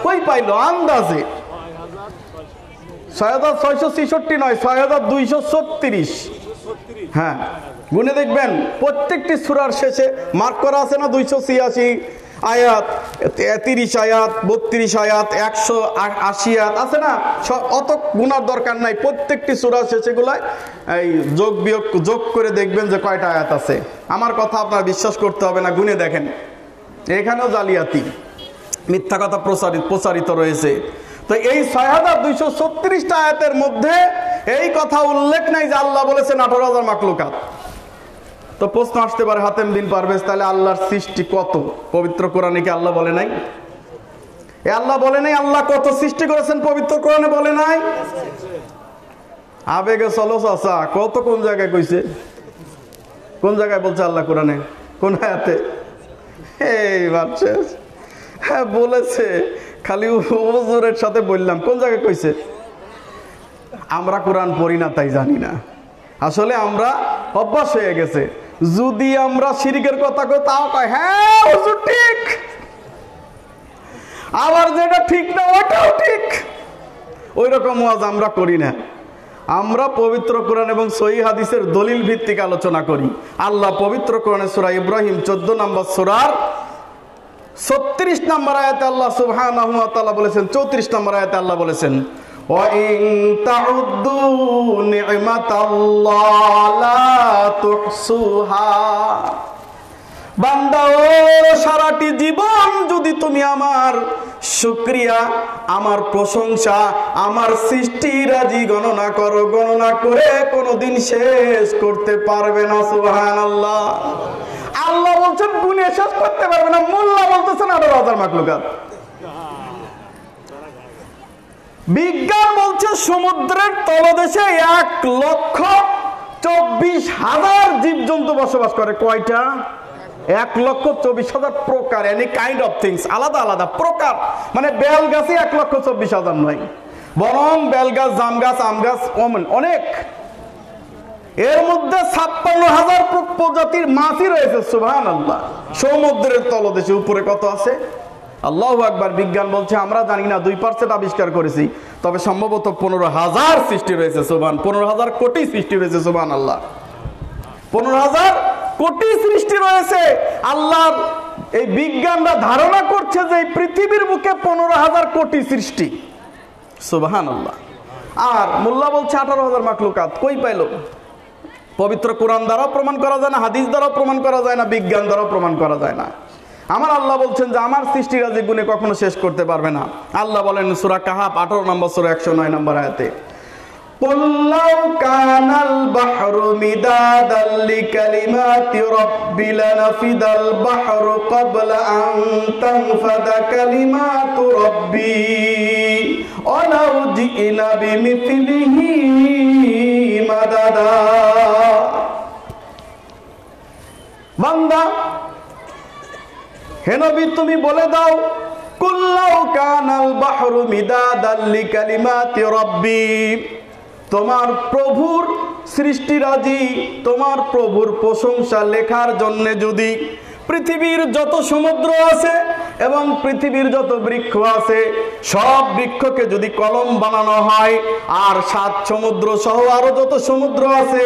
কই পাইলো আন্দাজে? ৬৬৬৬ নয়, ৬২৩৬। হ্যাঁ, গুনে দেখবেন প্রত্যেকটি সূরার শেষে মার্ক করা আছে না ২৮৬ আয়াত, ৩০ আয়াত, ৩২ আয়াত, ১৮০ আয়াত আছে না? অত গুনার দরকার নাই। প্রত্যেকটি সূরার শেষে গুলায় এই যোগ বিয়োগ যোগ করে দেখবেন যে কয়টা আয়াত আছে। আমার কথা আপনার বিশ্বাস করতে হবে না, গুনে দেখেন। এখানেও জালিয়াতি, মিথ্যা কথা প্রচারিত রয়েছে। তো এই ৬২৩৬টা আয়াতের মধ্যে এই কথা উল্লেখ নাই যে আল্লাহ বলেছেন ১৮,০০০ মাখলুকাত। তো প্রশ্ন আসতে পারে হাতেম দিন পারভেজ, তাহলে আল্লাহর সৃষ্টি কত? পবিত্র কোরআনে কি আল্লাহ বলে নাই? আল্লাহ বলে নাই আল্লাহ কত সৃষ্টি করেছেন? পবিত্র কোরআনে বলে নাই? আবেগে চলো চাচা, কত কোন জায়গায় কইছে? কোন জায়গায় বলছে আল্লাহ কোরআনে? কোন আয়াতে? এই বাচ্চা, হ্যাঁ বলেছে, খালি হুজুরের সাথে বললাম। কোন জায়গায় কইছে? আমরা কোরআন পড়ি না তাই জানি না। আসলে আমরা অভ্যাস হয়ে গেছে, যদি আমরা শিরকের কথা কই তাও কয় হ্যাঁ হুজুর ঠিক, আবার যেটা ঠিক না ওটাও ঠিক। ওই রকম ওয়াজ আমরা করি না। আমরা পবিত্র কোরআন এবং সহিহ হাদিসের দলিল ভিত্তিক আলোচনা করি। আল্লাহ পবিত্র কোরআনে সূরা ইব্রাহিম 14 নম্বর সূরার 36 নম্বর আয়াতে আল্লাহ সুবহানাহু ওয়া তাআলা বলেছেন, 34 নম্বর আয়াতে আল্লাহ বলেছেন, ওয়া ইন তাউদ্দু নি'মাতাল্লাহি লা তুহসুহা। বান্দা ও, সারাটি জীবন যদি তুমি আমার শুকরিয়া, আমার প্রশংসা, আমার সৃষ্টি রাজি গণনা করো, গণনা করে কোনোদিন শেষ করতে পারবে না। সুবহানাল্লাহ। আল্লাহ বলছেন গুণে শেষ করতে পারবে না, মোল্লা বলতেছেন ১৮,০০০ মাখলুকাত। বিজ্ঞান বলছে সমুদ্রের তলদেশে ১,২৪,০০০ জীবজন্তু বসবাস করে। কয়টা? ১,২৪,০০০ প্রকার, এনি কাইন্ড অফ থিংস, আলাদা আলাদা প্রকার। মানে বেল গাছই ১,২৪,০০০ নয়, বরং বেল গাছ, জাম গাছ, আম গাছ অনেক। এর মধ্যে ৫৬,০০০ প্রজাতির মাছই রয়েছে। সুবহানাল্লাহ। সমুদ্রের তলদেশে। উপরে কত আছে? আল্লাহু আকবার। বিজ্ঞান বলছে আমরা জানি না, 2% আবিষ্কার করেছি, তবে সম্ভবত ১৫,০০০ সৃষ্টি রয়েছে। সুবহান, ১৫,০০০ কোটি সৃষ্টি রয়েছে। সুবহানাল্লাহ। ১৫,০০০ কোটি সৃষ্টি রয়েছে। আল্লাহ এই বিজ্ঞানরা ধারণা করছে যে এই পৃথিবীর বুকে ১৫,০০০ কোটি সৃষ্টি। সুবহানাল্লাহ। আর মোল্লা বলছে ১৮,০০০ মাখলুকাত। কই পাইল? পবিত্র কোরআন দ্বারাও প্রমাণ করা যায় না, হাদিস দ্বারাও প্রমাণ করা যায় না, বিজ্ঞান দ্বারাও প্রমাণ করা যায় না। আমার আল্লাহ বলছেন যে আমার সৃষ্টিরাজি গুণে কখনো শেষ করতে পারবে না। আল্লাহ বলেন সূরা কাহাফ ১৮ নম্বর সূরা ১০৯ নম্বর আয়াতে, কুল লাউ কানাল বাহরু মিদাদাল লিকালিমাতি রাব্বি লানাফিদাল বাহরু ক্বাবলা আন তানফাদা কালিমাতু রাব্বি ওয়া লাউ জি'না বিমিথলিহি মাদাদা। বান্দা, হে নবী তুমি বলে দাও, কুল লাউ কানাল বাহরু মিদাদাল লিকালিমাতি রাব্বি, তোমার প্রভুর সৃষ্টিরাজি, তোমার প্রভুর প্রশংসা লেখার জন্য যদি পৃথিবীর যত সমুদ্র আছে এবং পৃথিবীর যত বৃক্ষ আছে, সব বৃক্ষকে যদি কলম বানানো হয়, আর ৭ সমুদ্র সহ আরো যত সমুদ্র আছে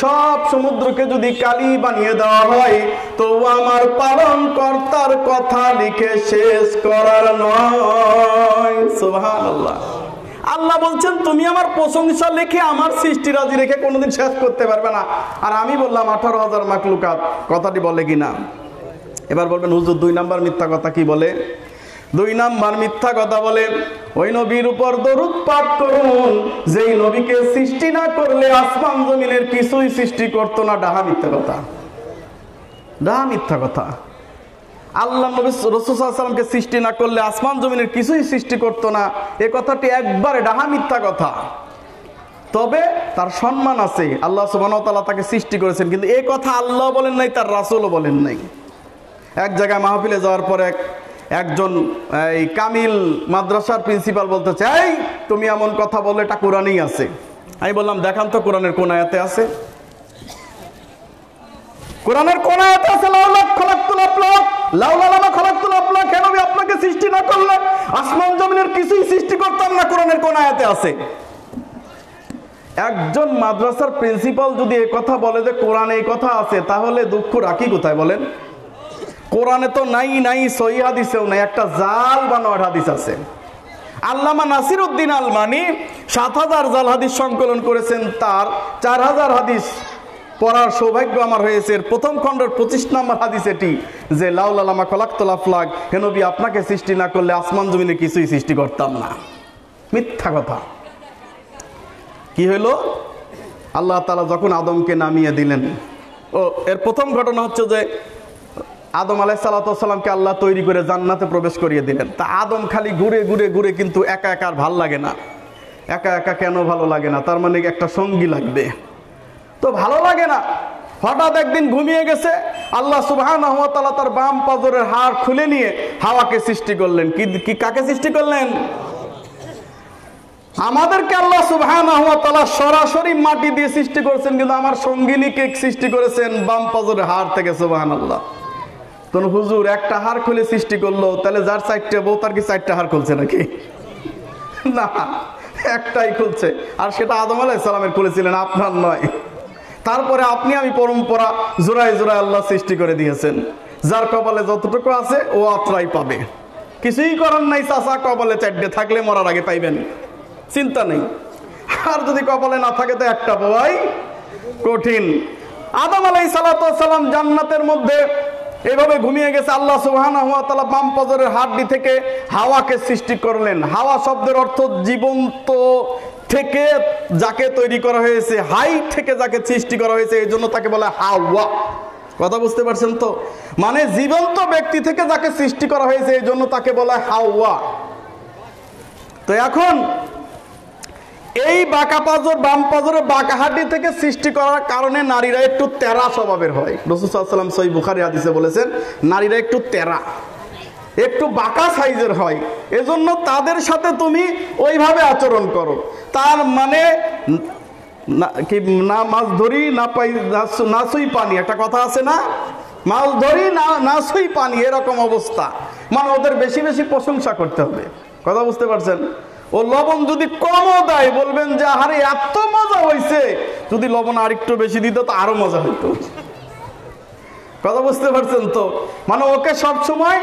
সব সমুদ্রকে যদি কালি বানিয়ে দেওয়া হয়, তো আমার পালন কর্তার কথা লিখে শেষ করার নয়। সুবহানাল্লাহ। আল্লাহ বলছেন তুমি আমার প্রশংসা লিখে আমার সৃষ্টিরাজি রেখে কোনোদিন শেষ করতে পারবে না। আর আমি বললাম ১৮,০০০ মাখলুকাত। কথাটি বলে কিনা? এবার বলবেন হুজুর ২ নাম্বার মিথ্যা কথা কি বলে? ২ নাম্বার মিথ্যা কথা বলে ওই নবীর উপর দরুদ পাঠ করুন যেই নবীকে সৃষ্টি না করলে আসমান জমিনের কিছুই সৃষ্টি করতো না। ডাহা মিথ্যা কথা, ডাহা মিথ্যা কথা। আল্লাহ নবী রাসূল সাল্লাল্লাহু আলাইহি ওয়াসাল্লামকে সৃষ্টি না করলে আসমান জমিনের কিছুই সৃষ্টি করতো না, এ কথাটি একবারে ডাহা মিথ্যা কথা। তবে তার সম্মান আছে, আল্লাহ সুবহানাহু ওয়া তাআলা তাকে সৃষ্টি করেছেন, কিন্তু এই কথা আল্লাহ বলেন নাই, তার রাসূলও বলেন নাই। এক জায়গায় মাহফিলে যাওয়ার পরে একজন এই কামিল মাদ্রাসার প্রিন্সিপাল বলতেছে, এই তুমি এমন কথা বললে, এটা কোরআনেই আছে। আমি বললাম দেখান তো কোরআনের কোন আয়াতে আছে? কোরআনের কোন আয়াতে আছে লাউলা খলাকতুল আফলাক, লাউলা লামা খলাকতুল আফলাক, কেন আমি আপনাকে সৃষ্টি না করলে আসমান সৃষ্টি করতাম না কোরআনের কোন আয়াতে আছে? একজন মাদ্রাসার প্রিন্সিপাল যদি এই কথা বলে যে কোরআনে এই কথা আছে, তাহলে দুঃখ রাখি কোথায় বলেন? কোরআনে তো নাই নাই, সহিহ হাদিসেও নাই, একটা জাল বানোয়ার হাদিস আছে। আল্লামা নাসিরউদ্দিন আলমানি ৭,০০০ জাল হাদিস সংকলন করেছেন। তার ৪,০০০ হাদিস পড়ার সৌভাগ্য আমার হয়েছে। প্রথম খণ্ডের ২৫ নম্বর হাদিস এটি যে লাউলা লামা খলাকতুল আফলাক, হে নবী আপনাকে সৃষ্টি না করলে আসমান জমিনে কিছুই সৃষ্টি করতাম না। মিথ্যা কথা। কি হইল? আল্লাহ তাআলা যখন আদমকে নামিয়ে দিলেন, এর প্রথম ঘটনা হচ্ছে যে আদম আলাইহিসসালামকে আল্লাহ তৈরি করে জান্নাতে প্রবেশ করিয়ে দিলেন। তা আদম খালি ঘুরে ঘুরে ঘুরে, কিন্তু একা একা আর ভাল লাগে না। একা একা কেন ভালো লাগে না? তার মানে একটা সঙ্গী লাগবে, তো ভালো লাগে না। হঠাৎ একদিন ঘুমিয়ে গেছে, আল্লাহ সুবহানাহু ওয়া তাআলা তার বাম পাজরের হাড় খুলে নিয়ে হাওয়াকে সৃষ্টি করলেন। কি কাকে সৃষ্টি করলেন? আমাদেরকে আল্লাহ সুবহানাহু ওয়া তাআলা সরাসরি মাটি দিয়ে সৃষ্টি করেছেন, কিন্তু আমার সঙ্গিনীকে সৃষ্টি করেছেন বাম পাজরের হাড় থেকে। সুবহানাল্লাহ। তো হুজুর একটা হাড় খুলে সৃষ্টি করলো, তাহলে যার 4টে বউ তার কি 4টে হাড় খুলছে নাকি? না, একটাই খুলছে, আর সেটা আদম আলাইহিস সালামের খুলেছিলেন, আপনার নয়। তারপরে আপনি আমি পরম্পরা জোড়ায় জোড়ায় আল্লাহ সৃষ্টি করে দিয়েছেন। যার কপালে যতটুকু আছে ও আত্রাই পাবে, কিছুই করার নাই। চাচা কপালে 4টে থাকলে মরার আগে পাইবেন, চিন্তা নেই। আর যদি কপালে না থাকে তো একটা পাওয়াই কঠিন। আদম আলাইহিস সালাম জান্নাতের মধ্যে এভাবে ঘুমিয়ে গেছে। আল্লাহ সুবহানাহু ওয়া তাআলা বাম পাজরের হাড়ি থেকে হাওয়াকে সৃষ্টি করলেন। হাওয়া শব্দের অর্থ জীবন্ত থেকে যাকে তৈরি করা হয়েছে, হাই থেকে যাকে সৃষ্টি করা হয়েছে, এই জন্য তাকে বলে হাওয়া। কথা বুঝতে পারছেন তো? মানে জীবন্ত ব্যক্তি থেকে যাকে সৃষ্টি করা হয়েছে, এই জন্য তাকে বলা হাওয়া। তো এখন এই বাঁকা পাজর, বাম পাজরের বাঁকা হাড্ডি থেকে সৃষ্টি করার কারণে নারীরা একটু তেরা স্বভাবের হয়। রাসূল সাল্লাল্লাহু আলাইহি ওয়াসাল্লাম সহিহ বুখারী হাদিসে বলেছেন নারীরা একটু তেরা, একটু বাঁকা সাইজের হয়, এজন্য তাদের সাথে তুমি ওইভাবে আচরণ করো। তার মানে কি, না মাছ ধরি না পাই না সুই পানি, একটা কথা আছে না, মাছ ধরি না সুই পানি, এরকম অবস্থা। মানে ওদের বেশি বেশি প্রশংসা করতে হবে। কথা বুঝতে পারছেন? ও লবণ যদি কমও দেয় বলবেন যে আরে এত মজা হয়েছে, যদি লবণ আরেকটু বেশি দিত তো আরো মজা হইতো। কথা বুঝতে পারছেন তো? মানে ওকে সবসময়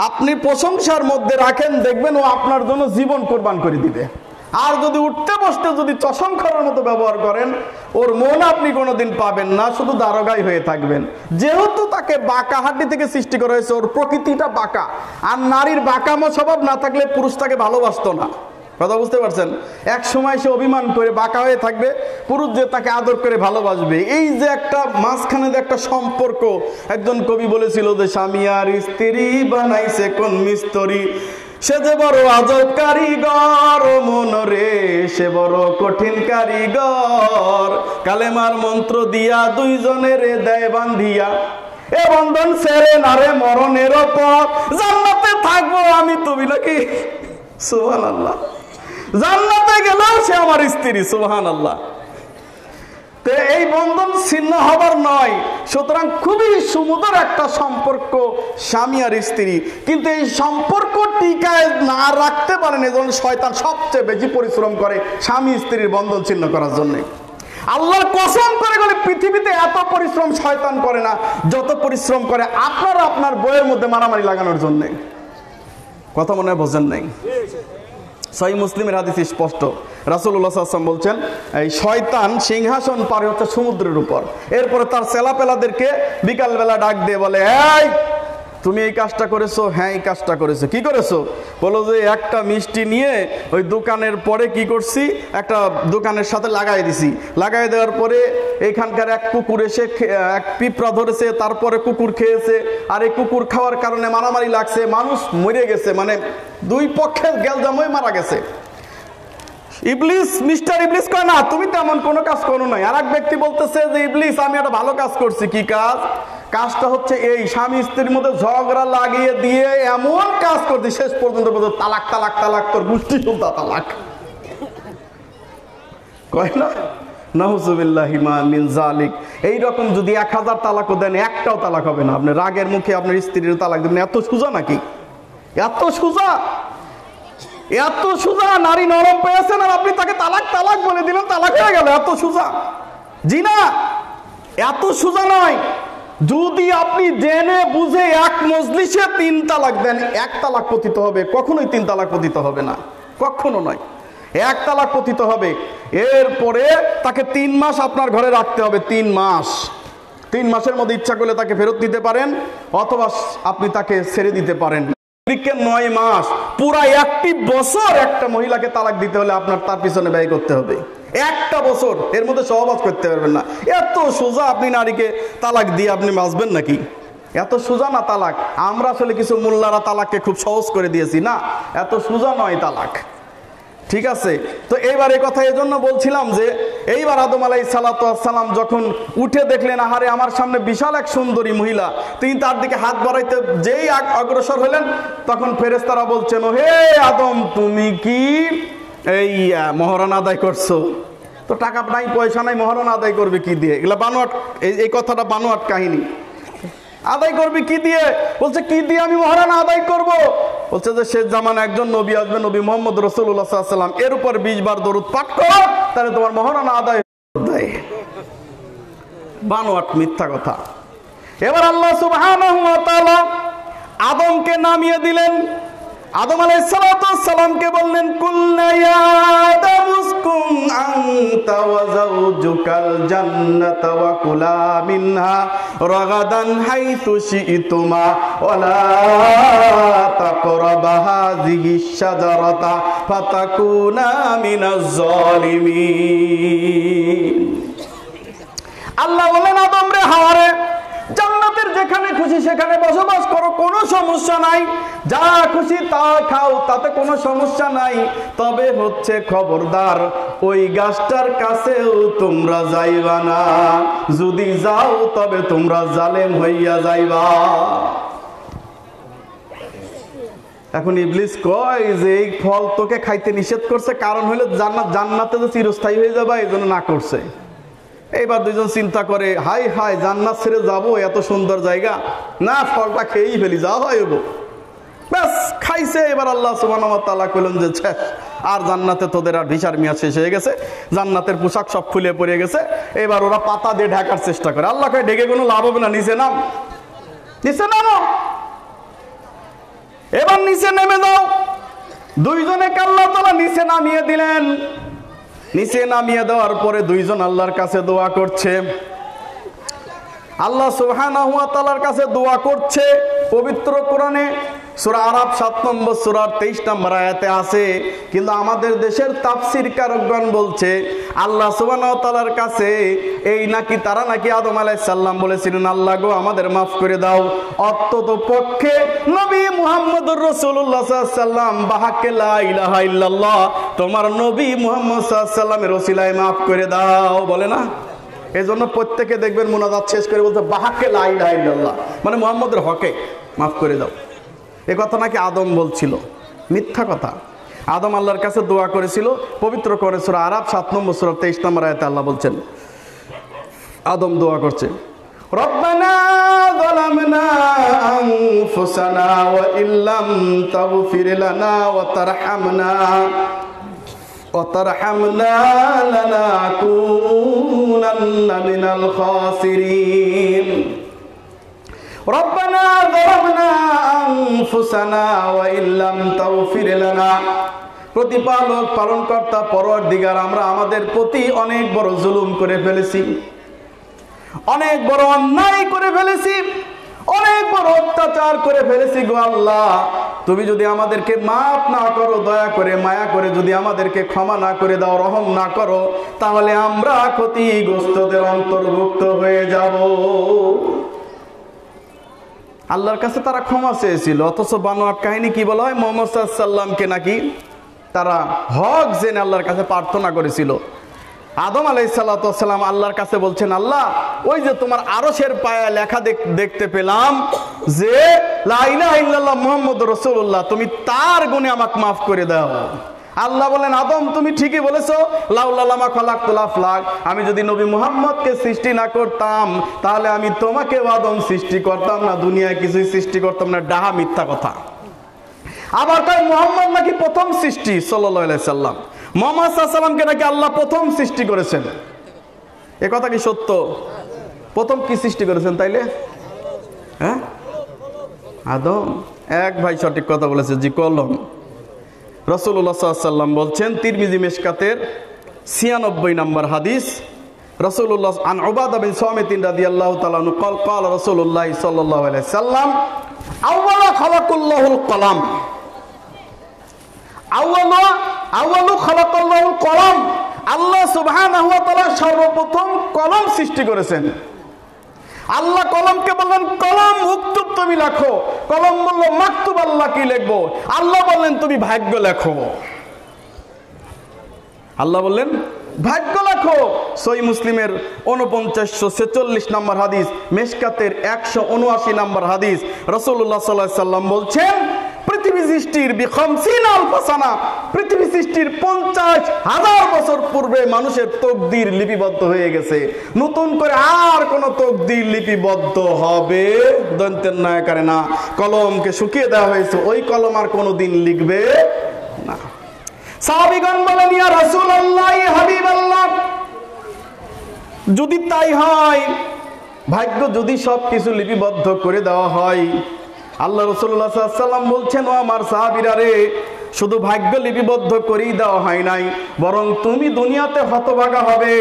আপনি প্রশংসার মধ্যে রাখেন, দেখবেন ও আপনার জন্য জীবন কোরবান করে দিবে। আর যদি উঠতে বসতে যদি চশমখানার মতো ব্যবহার করেন, ওর মন আপনি কোনোদিন পাবেন না, শুধু দারোগাই হয়ে থাকবেন। যেহেতু তাকে বাঁকা হাড্ডি থেকে সৃষ্টি করা হয়েছে, ওর প্রকৃতিটা বাঁকা। আর নারীর বাঁকামো স্বভাব না থাকলে পুরুষ তাকে ভালোবাসতো না। কথা বুঝতে পারছেন? এক সময় সে অভিমান করে বাঁকা হয়ে থাকবে, পুরুষ যে তাকে আদর করে ভালোবাসবে। এই যে একটা মাঝখানে যে একটা সম্পর্ক, একজন কবি বলেছিল যে স্বামী আর স্ত্রী বানাইছে কোন মিস্ত্রি, সে যে বড় আজব কারিগর, মন রে সে বড় কঠিন কারিগর, কালেমার মন্ত্র দিয়া দুইজনের দেয় বান্ধিয়া, এ বন্ধন ছেড়ে না রে মরণের পর, জান্নাতে থাকবো আমি তুমি নাকি। সুবহানাল্লাহ। জান্নাতে গেলেও সে আমার স্ত্রী। সুবহানাল্লাহ। তো এই বন্ধন ছিন্ন হবার নয়। সুতরাং খুবই সুমধুর একটা সম্পর্ক স্বামী আর স্ত্রী, কিন্তু এই সম্পর্ক টিকায় না রাখতে পারেন, এজন্য শয়তান সবচেয়ে বেশি পরিশ্রম করে স্বামী স্ত্রীর বন্ধন ছিন্ন করার জন্য। আল্লাহর কসম করে বলে পৃথিবীতে এত পরিশ্রম শয়তান করে না যত পরিশ্রম করে আপনারা আপনার বইয়ের মধ্যে মারামারি লাগানোর জন্য। কথা মনে হয় বোঝেন নাই? সহিহ মুসলিমের হাদিস স্পষ্ট, রাসূলুল্লাহ সাল্লাল্লাহু আলাইহি ওয়াসাল্লাম বলছেন এই শয়তান সিংহাসন পারে হচ্ছে সমুদ্রের উপর। এরপরে তার ছেলাপেলাদেরকে বিকালবেলা ডাক দিয়ে বলে, এই তুমি এই কাজটা করেছো? হ্যাঁ এই কাজটা করেছো। কি করেছো? বলো যে একটা মিষ্টি নিয়ে ওই দোকানের পরে কি করছি, একটা দোকানের সাথে লাগাই দিছি। লাগাই দেওয়ার পরে এখানকার এক কুকুর এসে এক পিঁপড়া ধরেছে, তারপরে কুকুর খেয়েছে, আর এই কুকুর খাওয়ার কারণে মারামারি লাগছে, মানুষ মরে গেছে, মানে দুই পক্ষের গেলজামই মারা গেছে। ইবলিস, মিস্টার ইবলিস কয় না তুমি তেমন কোনো কাজ করো নাই। আর এক ব্যক্তি বলতেছে যে ইবলিস আমি একটা ভালো কাজ করছি। কি কাজ? কাজটা হচ্ছে এই স্বামী স্ত্রীর মধ্যে ঝগড়া লাগিয়ে দিয়ে এমন কাজ করছি শেষ পর্যন্ত তালাক তালাক তালাক, তোর গোষ্ঠী শুদ্ধা তালাক। কয় না? নাউযুবিল্লাহি মিন যালিক। এইরকম যদি 1000 তালাকও দেন, একটাও তালাক হবে না। আপনি রাগের মুখে আপনার স্ত্রীর তালাক দেবেন, এত সোজা নাকি? এত সোজা? এত সোজা, নারী নরম পেয়েছেন আর আপনি তাকে তালাক তালাক বলে দিলেন, তালাক হয়ে গেল, এত সোজা? জি না, এত সোজা নয়। যদি আপনি জেনে বুঝে এক মজলিসে 3 তালাক দেন, 1 তালাক পতিত হবে, কখনোই 3 তালাক পতিত হবে না, কখনো নয়, 1 তালাক পতিত হবে। এরপরে তাকে 3 মাস আপনার ঘরে রাখতে হবে, 3 মাস। 3 মাসের মধ্যে ইচ্ছা করলে তাকে ফেরত দিতে পারেন, অথবা আপনি তাকে ছেড়ে দিতে পারেন। 9 মাস, পুরা 1 বছর একটা মহিলাকে তালাক দিতে হলে আপনার তার পিছনে ব্যয় করতে হবে 1টা বছর, এর মধ্যে সহবাস করতে পারবেন না। এত সোজা আপনি নারীকে তালাক দিয়ে আপনি বাঁচবেন নাকি? এত সোজা না তালাক। আমরা আসলে কিছু মোল্লারা তালাককে খুব সহজ করে দিয়েছি, না, এত সোজা নয় তালাক। ঠিক আছে, তো এইবার এই কথা এজন্য বলছিলাম যে এইবার আদম আলাইহিস সালাতু ওয়াস সালাম যখন উঠে দেখলেন, আহারে আমার সামনে বিশাল এক সুন্দরী মহিলা, তিনি তার দিকে হাত বাড়াইতে যেই অগ্রসর হলেন, তখন ফেরেশতারা বলছেন, ও হে আদম, তুমি কি এই মহরানা আদায় করছো? তো টাকা নাই, পয়সা নাই, মহরানা আদায় করবে কি দিয়ে? এগুলা বানোয়াট, এই কথাটা বানোয়াট কাহিনী। আদায় করবে কি দিয়ে? বলছে কি দিয়ে আমি মহারানা আদায় করব? বলছে যে শেষ জামানে একজন নবী আসবে, নবী মুহাম্মদ রাসূলুল্লাহ সাল্লাল্লাহু আলাইহি ওয়াসাল্লাম, এর উপর 20 বার দরুদ পাঠ করো, তাহলে তোমার মহারানা আদায় দেয়। বানোয়াট, মিথ্যা কথা। এবার আল্লাহ সুবহানাহু ওয়া তাআলা আদমকে নামিয়ে দিলেন। আদম আলাইহিস সালাতু ওয়াস সালামকে বললেন, কুলনা ইয়া আদম উসকুন আনতা ওয়া যাওজুকাল জান্নাতা ওয়া কুলা মিনহা রাগাদান হাইতু শি'তুমা ওয়া লা তাকরাবা হাযিহিশ শাজারাতা ফাতাকুনা মিনাজ জালিমিন। আল্লাহ বলেন, আদম রে, হাওয়ারে, জান্নাতের যেখানে খুশি সেখানে বসবাস করো, কোনো সমস্যা নাই, যা খুশি তা খাও, তাতে কোনো সমস্যা নাই। তবে হচ্ছে খবরদার, ওই গাছটার কাছেও তোমরা যাইবা না, যদি যাও তবে তোমরা জালেম হইয়া যাইবা। এখন ইবলিস কয় যে এই ফল তোকে খাইতে নিষেধ করছে, কারণ হলো জান্নাতে তো চিরস্থায়ী হয়ে যাবা, এই জন্য না করছে। এইবার দুইজন চিন্তা করে, হাই হাই, জান্নাত ছেড়ে যাবো, এত সুন্দর জায়গা, না, ফলটা খেয়েই ফেলি, যা হয় ব্যাস, খাইছে। এবার আল্লাহ সুবহানাহু ওয়া তাআলা কইলেন যে আর জান্নাতে তোদের আর ভিসার মেয়াদ শেষ হয়ে গেছে, জান্নাতের পোশাক সব খুলে পড়ে গেছে। এবার ওরা পাতা দিয়ে ঢাকার চেষ্টা করে। আল্লাহ কয়, ঢেকে কোনো লাভ হবে না, নিচে নাম, নিচে নামো। এবার নিচে নেমে যাও। দুইজনে আল্লাহ তাআলা নিচে নামিয়ে দিলেন। নিচে নামিয়ে দেওয়ার পরে দুইজন আল্লাহর কাছে দোয়া করছে। আল্লাহ সুবহানাহু ওয়া তাআলার কাছে দোয়া করছে। পবিত্র কোরআনে সূরা আরাফ 7 নম্বর সূরার 23 নম্বর আয়াতে আছে। কিন্তু আমাদের দেশের তাফসীর কারকগণ বলছে আল্লাহ সুবহানাহু ওয়া তাআলার কাছে এই নাকি তারা নাকি আদম আলাইহিস সালাম বলেছিলেন, আল্লাহ গো আমাদের মাফ করে দাও। অত্যত পক্ষে নবী মুহাম্মদুর রাসূলুল্লাহ সাল্লাল্লাহু আলাইহি ওয়াসাল্লাম বাহাকে লা ইলাহা ইল্লাল্লাহ, তোমার নবী মুহাম্মদ সাল্লাল্লাহু আলাইহি ওয়াসাল্লামের ওসিলায় মাফ করে দাও, বলে না? এজন্য প্রত্যেকে দেখবেন মুনাজাত শেষ করে বলতে বাহাকে লা ইলাহা ইল্লাল্লাহ, মানে মুহাম্মদের হকে মাফ করে দাও। এ কথা নাকি আদম বলছিল, মিথ্যা কথা। আদম আল্লাহর কাছে দোয়া করেছিল। পবিত্র করে সূরা আরাফ 7 নম্বর সূরা 23 নম্বর আয়াতে আল্লাহ বলছেন, আদম দোয়া করছে, রব্বানা যালামনা আনফুসানা ওয়া ইল্লাম তাগফির লানা ওয়া তারহামনা লানাকুনান্না মিনাল খাসিরিন। রব্বানা যালামনা আনফুসানা ওয়া ইল্লাম তাগফির লানা, প্রতিপালক পালনকর্তা পরওয়ারদিগার, আমরা আমাদের প্রতি অনেক বড় জুলুম করে ফেলেছি, অনেক বড় অন্যায় করে ফেলেছি, অনেক বড় অত্যাচার করে ফেলেছি গো আল্লাহ। তুমি যদি আমাদেরকে মাফ না করো, দয়া করে মায়া করে যদি আমাদেরকে ক্ষমা না করে দাও, রহম না করো, তাহলে আমরা ক্ষতিগ্রস্তদের অন্তর্ভুক্ত হয়ে যাব। আল্লাহর কাছে তারা ক্ষমা চেয়েছিল, অথচ বানোয়াট কাহিনী কি বলা হয়, মুহাম্মদ সাল্লাল্লাহু আলাইহি ওয়াসাল্লামকে নাকি তারা হক জেনে আল্লাহর কাছে প্রার্থনা করেছিল। আদম আলাইহিস সালাতু ওয়াস সালাম আল্লাহর কাছে বলছেন, আল্লাহ ওই যে তোমার আরশের পায়া লেখা দেখতে পেলাম যে লা ইলাহা ইল্লাল্লাহ মুহাম্মদুর রাসূলুল্লাহ, তুমি তার গুণে আমাকে মাফ করে দাও। আল্লাহ বলেন, আদম তুমি ঠিকই বলেছো, লাউলা লামা খালাকতুল আফলাক, আমি যদি নবী মুহাম্মদকে সৃষ্টি না করতাম তাহলে আমি তোমাকে আদম সৃষ্টি করতাম না, দুনিয়ায় কিছুই সৃষ্টি করতাম না। ডাহা, মিথ্যা কথা। আবার কয় মুহাম্মদ নাকি প্রথম সৃষ্টি সাল্লাল্লাহু আলাইহি সাল্লাম, মুহাম্মদ সাল্লাল্লাহু আলাইহি সাল্লামকে নাকি আল্লাহ প্রথম সৃষ্টি করেছেন। এ কথা কি সত্য? প্রথম কি সৃষ্টি করেছেন তাইলে? হ্যাঁ, আদম। এক ভাই সঠিক কথা বলেছে, জি কলম। রাসূলুল্লাহ সাল্লাল্লাহু আলাইহি সাল্লাম বলছেন, তিরমিজি মিশকাতের 96 নম্বর হাদিস, রাসূলুল্লাহ আন উবাদা বিন সামিত রাদিয়াল্লাহু তাআলা আনহু قال قال رسول الله صلى الله عليه وسلم আউয়ালা খালাকাল্লাহুল কলাম, আউয়ালু খালাকাল্লাহুল কলাম। আল্লাহ সুবহানাহু ওয়া তাআলা সর্বপ্রথম কলম সৃষ্টি করেছেন। আল্লাহ কলমকে বললেন কলম উক্তুব, তুমি লেখো। কলম বলল মাকতুব, আল্লাহ কি লিখবো? আল্লাহ বললেন তুমি ভাগ্য লেখো। আল্লাহ বললেন ভাগ্য লেখো। সহিহ মুসলিমের 4946 নম্বর হাদিস, মিশকাতের 179 নম্বর হাদিস, রাসূলুল্লাহ সাল্লাল্লাহু আলাইহি সাল্লাম বলছেন, পৃথিবী সৃষ্টির বি50 আলফ সানা, পৃথিবী সৃষ্টির 50,000 বছর পূর্বে মানুষের তকদির লিপিবদ্ধ হয়ে গেছে। নতুন করে আর কোন তকদির লিপিবদ্ধ হবে দন্তের নয়কারে না, কলমকে শুকিয়ে দেওয়া হয়েছে, ওই কলম আর কোনোদিন লিখবে না। সাহাবীগণ বলেন, ইয়া রাসূলুল্লাহ, ইয়া হাবিবাল্লাহ, যদি তাই হয়, ভাগ্য যদি সবকিছু লিপিবদ্ধ করে দেওয়া হয়, আল্লাহ রাসূলুল্লাহ সাল্লাল্লাহু আলাইহি সাল্লাম বলছেন, ও আমার সাহাবীরা রে, শুধু ভাগ্য লিপিবদ্ধ করেই দেওয়া হয় নাই, বরং তুমি দুনিয়াতে হতভাগা হবে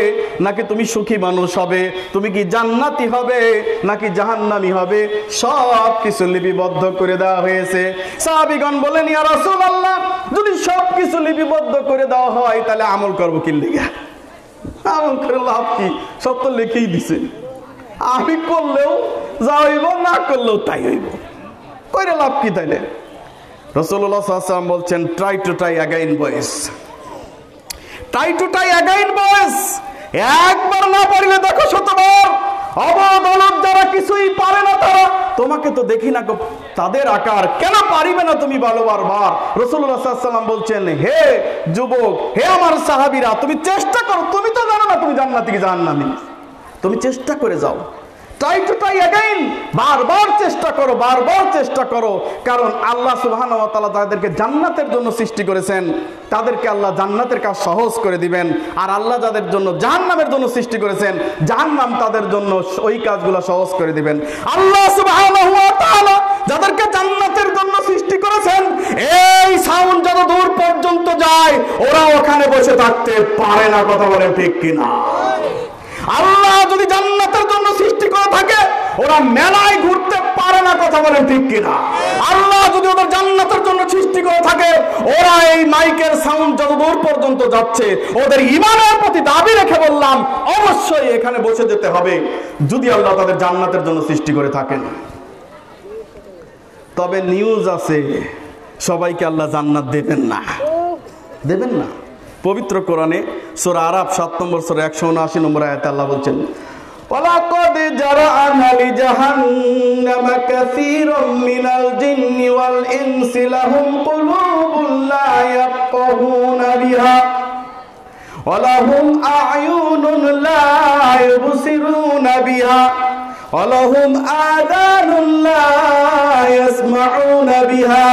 নাকি তুমি সুখী মানুষ হবে, তুমি কি জান্নাতি হবে নাকি জাহান্নামী হবে, সব কিছু লিপিবদ্ধ করে দেওয়া হয়েছে। সাহাবীগণ বলেন, ইয়া রাসূলুল্লাহ, যদি সব কিছু লিপিবদ্ধ করে দেওয়া হয়, তাহলে আমল করব কি লিগা? আমল করে লাভ কি? সব তো লিখেই দিছে, আমি করলেও যা হইব, না করলেও তাই হইব, কইরে লাভ কি তাইলে? রাসূলুল্লাহ সাল্লাল্লাহু আলাইহি ওয়াসাল্লাম বলছেন, ট্রাই টু ট্রাই অ্যাগেইন বয়েস, ট্রাই টু ট্রাই অ্যাগেইন বয়েস। একবার না পারলে দেখো শতবার। অবধ অলদ যারা কিছুই পারে না, তারা তোমাকে তো দেখি না তাদের আকার, কেন পারিবে না তুমি বলো বারবার? রাসূলুল্লাহ সাল্লাল্লাহু আলাইহি ওয়াসাল্লাম বলছেন, হে যুবক, হে আমার সাহাবীরা, তুমি চেষ্টা করো, তুমি তো জানো না তুমি জান্নাতি কি জাহান্নামী, তুমি চেষ্টা করে যাও। ট্রাই টু ট্রাই অ্যাগেইন, বারবার চেষ্টা করো, বারবার চেষ্টা করো। কারণ আল্লাহ সুবহানাহু ওয়া তাআলা যাদেরকে জান্নাতের জন্য সৃষ্টি করেছেন, তাদেরকে আল্লাহ জান্নাতের কাজ সহজ করে দিবেন। আর আল্লাহ যাদের জন্য জাহান্নামের জন্য সৃষ্টি করেছেন, জাহান্নাম তাদের জন্য ওই কাজগুলো সহজ করে দিবেন। আল্লাহ সুবহানাহু ওয়া তাআলা যাদেরকে জান্নাতের জন্য সৃষ্টি করেছেন, এই সাউন্ড যত দূর পর্যন্ত যায়, ওরা ওখানে বসে থাকতে পারে না। কথা বলেন ঠিক কিনা? আল্লাহ যদি জান্নাতের জন্য সৃষ্টি করে থাকে, ওরা মেলায় ঘুরতে পারে না। কথা বলেন ঠিক কিনা? আল্লাহ যদি ওদের জান্নাতের জন্য সৃষ্টি করে থাকে, ওরা এই মাইকের সাউন্ড যত দূর পর্যন্ত যাচ্ছে, ওদের ঈমানের প্রতি দাবি রেখে বললাম, অবশ্যই এখানে বসে যেতে হবে, যদি আল্লাহ তাদের জান্নাতের জন্য সৃষ্টি করে থাকেন। তবে নিউজ আছে, সবাইকে আল্লাহ জান্নাত দেবেন না, দেবেন না। পবিত্র কোরআনে সূরা আরাফ 7 নম্বর সূরা 179 নম্বর আয়াতে আল্লাহ বলছেন, ওয়ালাকাদ জারা'না লিজাহান্নামা কাসীরাম মিনাল জিন্নি ওয়াল ইনসি লাহুম কুলুবুন লা ইয়াফকাহুনা বিহা ওয়া লাহুম আ'য়ুনুন লা ইউবসিরুনা বিহা ওয়া লাহুম আযানুন লা ইয়াসমা'উনা বিহা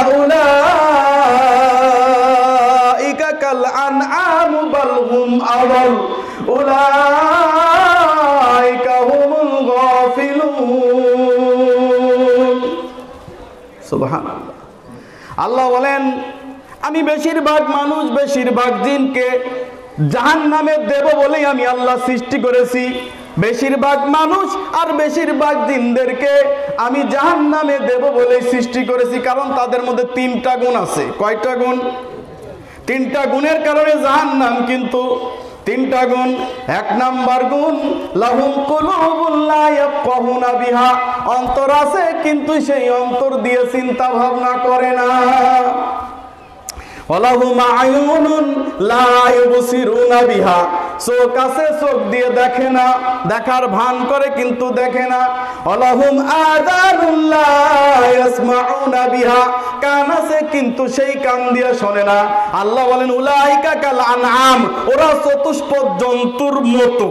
الأنعام بل هم أضل أولئك هم الغافلون سبحان الله। আল্লাহ বলেন, আমি বেশিরভাগ মানুষ, বেশিরভাগ জিনকে জাহান্নামে দেব বলেই আমি আল্লাহ সৃষ্টি করেছি। বেশিরভাগ মানুষ আর বেশিরভাগ জিনদেরকে আমি জাহান্নামে দেব বলেই সৃষ্টি করেছি, কারণ তাদের মধ্যে 3টা গুণ আছে। কয়টা গুণ? 3টা গুণের কারণে জাহান্নাম, কিন্তু 3টা গুণ। 1 নাম্বার গুণ, লাহুম কুলুবুন লা ইয়াফকাহুনা বিহা, অন্তর আছে কিন্তু সেই অন্তর দিয়ে চিন্তা ভাবনা করে না। ওয়ালাহুম আ'য়ুনুন লা ইউবসিরুনা বিহা, চোখ আছে, চোখ দিয়ে দেখে না, দেখার ভান করে কিন্তু দেখে না। ওয়ালাহুম আযানুন লা ইয়াসমাউনা বিহা, কান আছে কিন্তু সেই কান দিয়ে শোনে না। আল্লাহ বলেন, উলাইকা কাল আনআম, ওরা চতুষ্পদ জন্তুর মতো।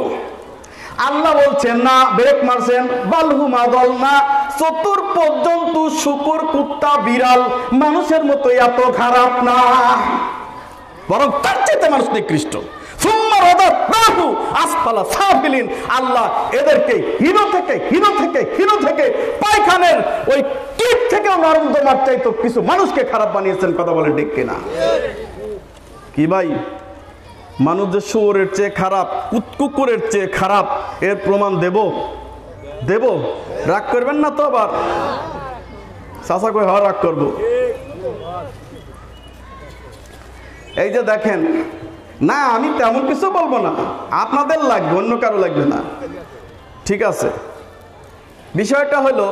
আল্লাহ বলছেন না, ব্রেক মারছেন, বালহুম আদল না, চতুর পর্যন্ত শুকুর, কুত্তা, বিড়াল মানুষের মতো এত খারাপ না, বরং তার চেয়ে মানুষ নিকৃষ্ট। আল্লাহ এদেরকে হিরো থেকে পায়খানের ওই কীট থেকে নরম তোমার চাইতো কিছু মানুষকে খারাপ বানিয়েছেন। কথা বলে ঠিক কিনা? কি ভাই, মানুষ যে শুয়োরের চেয়ে খারাপ, কুকুরের চেয়ে খারাপ, এর প্রমাণ দেব? রাগ করবেন না তো আবার? চাচা কই হওয়া রাগ করবো? এই যে দেখেন না, আমি তেমন কিছু বলবো না, আপনাদের লাগবে, অন্য কারো লাগবে না, ঠিক আছে? বিষয়টা হলো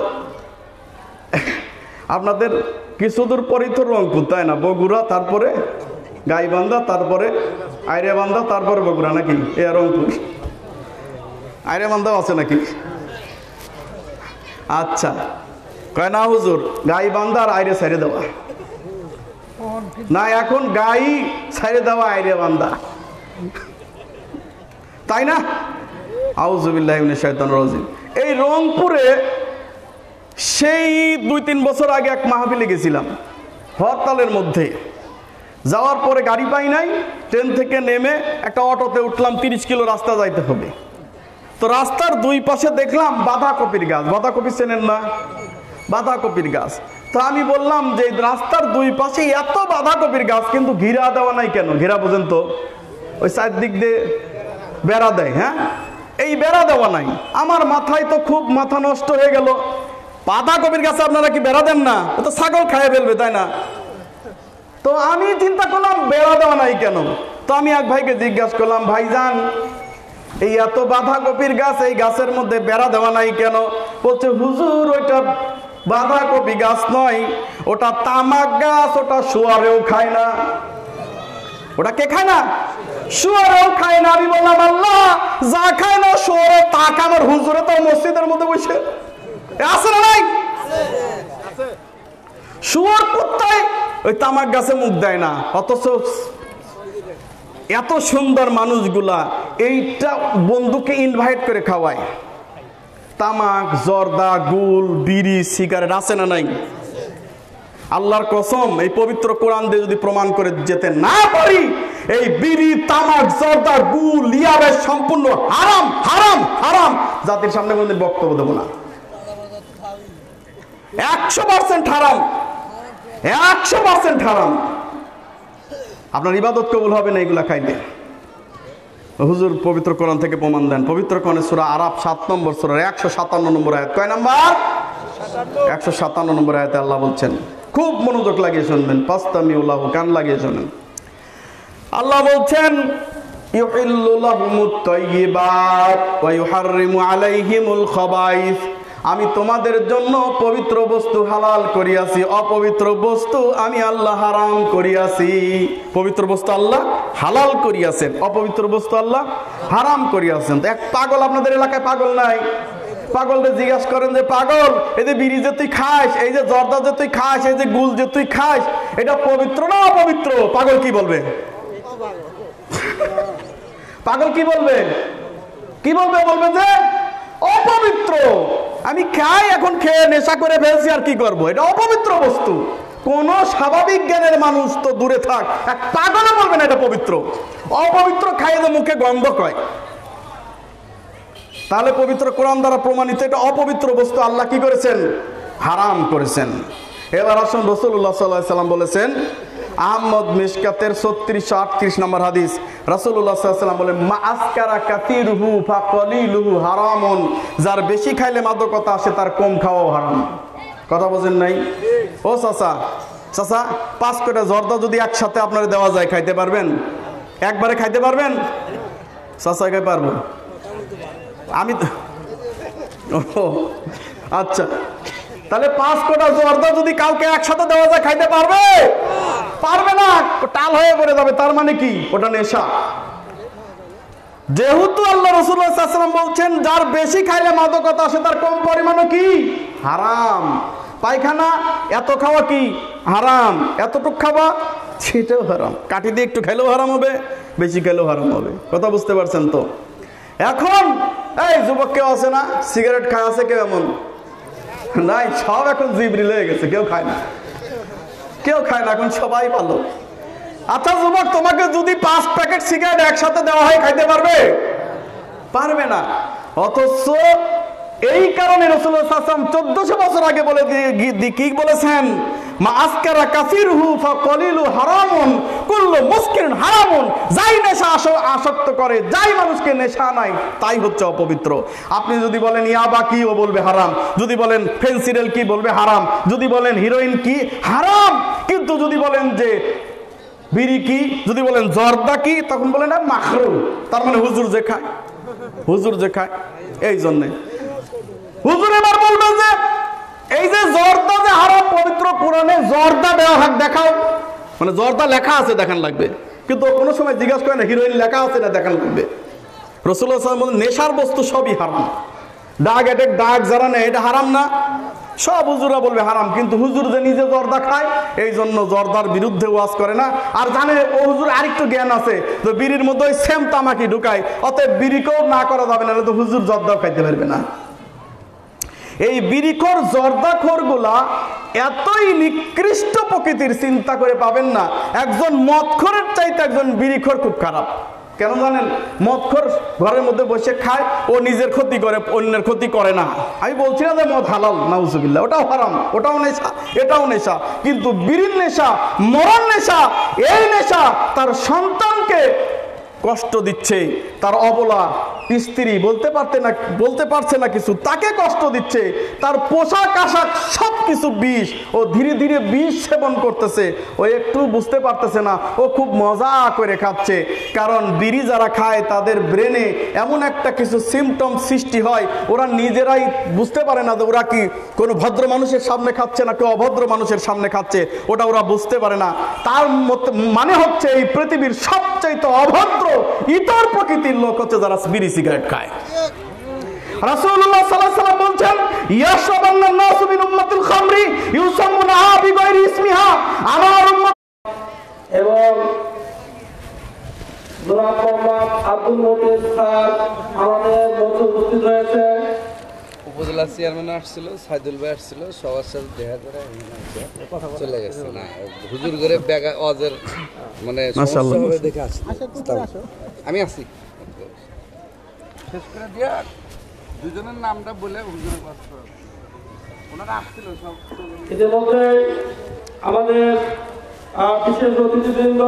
আপনাদের কিছুদূর পরেই তো রংপুর, তাই না? বগুড়া, তারপরে গাইবান্ধা, তারপরে আইরেবান্ধা, তারপরে বগুড়া, নাকি? এ রংপুর, আইরেবান্ধাও আছে নাকি? আচ্ছা, কয় না হুজুর গাইবান্ধা আর আইরে ছেড়ে দেওয়া না, এখন গাই ছেড়ে দেওয়া, আইরে বান্দা, তাই না? আউযুবিল্লাহি মিনাশ শাইতানির রাজিম। এই রংপুরে সেই 2-3 বছর আগে এক মাহফিলে গেছিলাম, হরতালের মধ্যে। যাওয়ার পরে গাড়ি পাই নাই, ট্রেন থেকে নেমে একটা অটোতে উঠলাম, 30 কিলো রাস্তা যাইতে হবে। তো রাস্তার দুই পাশে দেখলাম বাঁধাকপির গাছ। বাঁধাকপি চেনেন না? বাঁধাকপির গাছ। তো আমি বললাম যে রাস্তার দুই পাশে এত বাঁধাকপির গাছ, কিন্তু ঘিরা দেওয়া নাই কেন? ঘিরা বোঝেন তো, ওই চারদিক দিয়ে বেড়া দেয়, হ্যাঁ, এই বেড়া দেওয়া নাই। আমার মাথায় তো খুব মাথা নষ্ট হয়ে গেল, বাঁধাকপির গাছে আপনারা কি বেড়া দেন না? ও তো ছাগল খাইয়ে ফেলবে, তাই না? তো আমি চিন্তা করলাম বেড়া দেওয়া নাই কেন। তো আমি এক ভাইকে জিজ্ঞাসা করলাম, ভাইজান এই এত বাঁধাকপির গাছ, এই গাছের মধ্যে বেড়া দেওয়া নাই কেন? বলছে হুজুর ওইটা বাঁধাকপি গাছ নয়, ওটা তামাক গাছ, ওটা শুয়ারেও খায় না। ওটা কে খায় না? শুয়ারেও খায় না। আমি বললাম আল্লাহ, যা খায় না শুয়ারে তা আমার হুজুরে তো মসজিদের মধ্যে বসে আছে না? নাই? শুয়ার কুত্তায় ওই তামাক গাছে মুখ দেয় না, অথচ এত সুন্দর মানুষগুলা এইটা বন্ধুকে ইনভাইট করে খাওয়ায়। তামাক, জর্দা, গুল, বিড়ি, সিগারেট আছে না নাই? আল্লাহর কসম, এই পবিত্র কোরআন দিয়ে যদি প্রমাণ করে যেতে না পারি, এই বিড়ি, তামাক, জর্দা, গুল, ইয়াবের সম্পূর্ণ হারাম হারাম হারাম, জাতির সামনে কোনদিন বক্তব্য দেবো না। 100% হারাম, 100% হারাম। আপনার ইবাদত কবুল হবে না এগুলা খাইলে। হুজুর পবিত্র কোরআন থেকে প্রমাণ দেন। পবিত্র কোরআনে সূরা আরাফ 7 নম্বর সূরার 157 নম্বর আয়াত। কয় নাম্বার? 157 নম্বর আয়াতে আল্লাহ বলছেন, খুব মনোযোগ লাগিয়ে শুনবেন, ফাস্তামিউ লাহু, কান লাগিয়ে শুনেন। আল্লাহ বলছেন, ইউহিল্লু লাহুমুত তাইয়্যিবাত ওয়া ইউহাররিমু আলাইহিমুল খাবাইস। আমি তোমাদের জন্য পবিত্র বস্তু হালাল করিয়াছি, অপবিত্র বস্তু আমি আল্লাহ হারাম করিয়াছি। পবিত্র বস্তু আল্লাহ হালাল করিয়াছেন, অপবিত্র বস্তু আল্লাহ হারাম করিয়াছেন। এক পাগল আপনাদের এলাকায় পাগল নাই? পাগলকে জিজ্ঞাসা করেন যে পাগল, এই যে বিড়ি যে তুই খাস, এই যে জর্দা যে তুই খাস, এই যে গুল যে তুই খাস, এটা পবিত্র না অপবিত্র? পাগল কি বলবে? পাগল কি বলবে? কি বলবে? বলবে যে অপবিত্র। আমি খাই, এখন খেয়ে নেশা করে ফেলছি, আর কি করবো, এটা অপবিত্র বস্তু। কোন স্বাভাবিক জ্ঞানের মানুষ তো দূরে থাক, এক পাগলে বলবে না এটা পবিত্র। অপবিত্র খাইয়ে যে মুখে গন্ধ কয়। তাহলে পবিত্র কোরআন দ্বারা প্রমাণিত এটা অপবিত্র বস্তু আল্লাহ কি করেছেন? হারাম করেছেন। এবার আসুন, রাসূলুল্লাহ সাল্লাল্লাহু আলাইহি ওয়াসাল্লাম বলেছেন, আহমদ মিশকাতের 3638 নম্বর হাদিস, রাসূলুল্লাহ সাল্লাল্লাহু আলাইহি ওয়াসাল্লাম বলেন, মা আসকারা কাতিরুহু ফাকালিলুহু হারামুন। যার বেশি খাইলে মাদকতা আসে, তার কম খাওয়াও হারাম। কথা বোঝেন নাই? ও চাচা, চাচা 5 কোটা জর্দা যদি একসাথে আপনারা দেওয়া যায়, খাইতে পারবেন? একবারে খাইতে পারবেন? চাচা খাই পারবো আমি তো। আচ্ছা, তাহলে 5 কোটা জর্দা যদি কাউকে একসাথে দেওয়া যায়, খাইতে পারবে? পারবে না, টাল হয়ে পড়ে যাবে। তার মানে কি? ওটা নেশা। যেহেতু আল্লাহ রাসূলুল্লাহ সাল্লাল্লাহু আলাইহি ওয়াসাল্লাম বলছেন, যার বেশি খাইলে মাদকতা আসে, তার কম পরিমাণও কি? হারাম। পায়খানা এত খাওয়া কি? হারাম। এতটুক খাওয়া, সেটাও হারাম। কাঠি দিয়ে একটু খাইলেও হারাম হবে, বেশি খাইলেও হারাম হবে। কথা বুঝতে পারছেন তো? এখন এই যুবক কেউ আছে না সিগারেট খায়? আছে কেউ এমন? নাই, সব এখন জিবরিল হয়ে গেছে, কেউ খায় না, কেউ খায় না, এখন সবাই ভালো। আচ্ছা যুবক, তোমাকে যদি 5 প্যাকেট সিগারেট একসাথে দেওয়া হয়, খাইতে পারবে? পারবে না। অথচ এই কারণে রাসূলুল্লাহ সাল্লাল্লাহু আলাইহি ওয়াসাল্লাম 1400 বছর আগে বলে কি বলেছেন? মা আসকারা কাসিরহু ফাকলিলু হারামুন কুল্লু মুসকিরিন হারামুন। যাই নেশা আসক্ত করে, যাই মানুষকে নেশা নাই, তাই হচ্ছে অপবিত্র। আপনি যদি বলেন ইয়াবা কি, ও বলবে হারাম। যদি বলেন ফেন্সিডিল কি, বলবে হারাম। যদি বলেন হিরোইন কি, হারাম। কিন্তু যদি বলেন যে বিড়ি কি, যদি বলেন জর্দা কি, তখন বলেন না মাখরুম। তার মানে হুজুর যে খায়, হুজুর যে খায়। এই জন্যে হুজুর এবার বলবে যে এই যে জর্দা যে হারাম, পবিত্র কোরআনে জর্দা দেওয়া হাক দেখাও, মানে জর্দা লেখা আছে দেখান লাগবে। কিন্তু কোনো সময় জিজ্ঞাসা করে না হিরোইন লেখা আছে না দেখান লাগবে। রাসূলুল্লাহ সাল্লাল্লাহু আলাইহি ওয়াসাল্লাম বলেন নেশার বস্তু সবই হারাম। ডাগ এটেক ডাগ যারা নেয় এটা হারাম না? সব হুজুরা বলবে হারাম। কিন্তু হুজুর যে নিজে জর্দা খায়, এই জন্য জর্দার বিরুদ্ধে ওয়াজ করে না। আর জানে ও হুজুর আরেকটু জ্ঞান আছে, তো বিড়ির মধ্যে সেম তামাকি ঢুকায়, অতএব বিড়িকেও না করা যাবে না, তো হুজুর জর্দাও খাইতে পারবে না। এই বিড়িখোর জর্দাখোর গুলা এতই নিকৃষ্ট প্রকৃতির, চিন্তা করে পাবেন না। একজন মদখোরের চাইতে একজন বিড়িখোর খুব খারাপ। কেন জানেন? মদখোর ঘরের মধ্যে বসে খায়, ও নিজের ক্ষতি করে, অন্যের ক্ষতি করে না। আমি বলছি না যে মদ হালাল, নাউজুবিল্লাহ, ওটাও হারাম, ওটাও নেশা, এটাও নেশা। কিন্তু বিড়ির নেশা, মরণ নেশা, এই নেশা তার সন্তানকে কষ্ট দিচ্ছে, তার অবলা স্ত্রী বলতে পারছে না কিছু, তাকে কষ্ট দিচ্ছে, তার পোশাক আশাক সব কিছু বিষ, ও ধীরে ধীরে বিষ সেবন করতেছে, ও একটু বুঝতে পারতেছে না, ও খুব মজা করে খাচ্ছে। কারণ বিড়ি যারা খায় তাদের ব্রেনে এমন একটা কিছু সিমটম সৃষ্টি হয়, ওরা নিজেরাই বুঝতে পারে না যে ওরা কি কোনো ভদ্র মানুষের সামনে খাচ্ছে না কেউ অভদ্র মানুষের সামনে খাচ্ছে, ওটা ওরা বুঝতে পারে না। তার মানে হচ্ছে এই পৃথিবীর সবচাইতে অভদ্র ইতর প্রকৃতির লোক হচ্ছে যারা বিড়ি সিগারেট খায়। রাসূলুল্লাহ সাল্লাল্লাহু আলাইহি ওয়াসাল্লাম বলেন ইয়াশরাবান্না নাসু মিন উম্মাতিল খামরি ইউসাম্মুনাহা বিগাইরি ইসমিহা। আমার উম্মত এবং জনাব মোহাম্মদ আব্দুল মতিন স্যার আমাদের মধ্যে উপস্থিত হয়েছে। উপজেলা চেয়ারম্যান আসছিল, সাইদুল ভাই আসছিল, সবার সাথে দেখা করে চলে গেছে। না হুজুর করে ব্যাগা অজের মানে সমস্যা হবে দেখে আসছি। আমি আছি শেষ করে দিয়া দুজনের নামটা বলে হুজুরের কাজ করা ওনারা আসছিল সব। ইতিমধ্যে আমাদের বিশেষ অতিথিবৃন্দ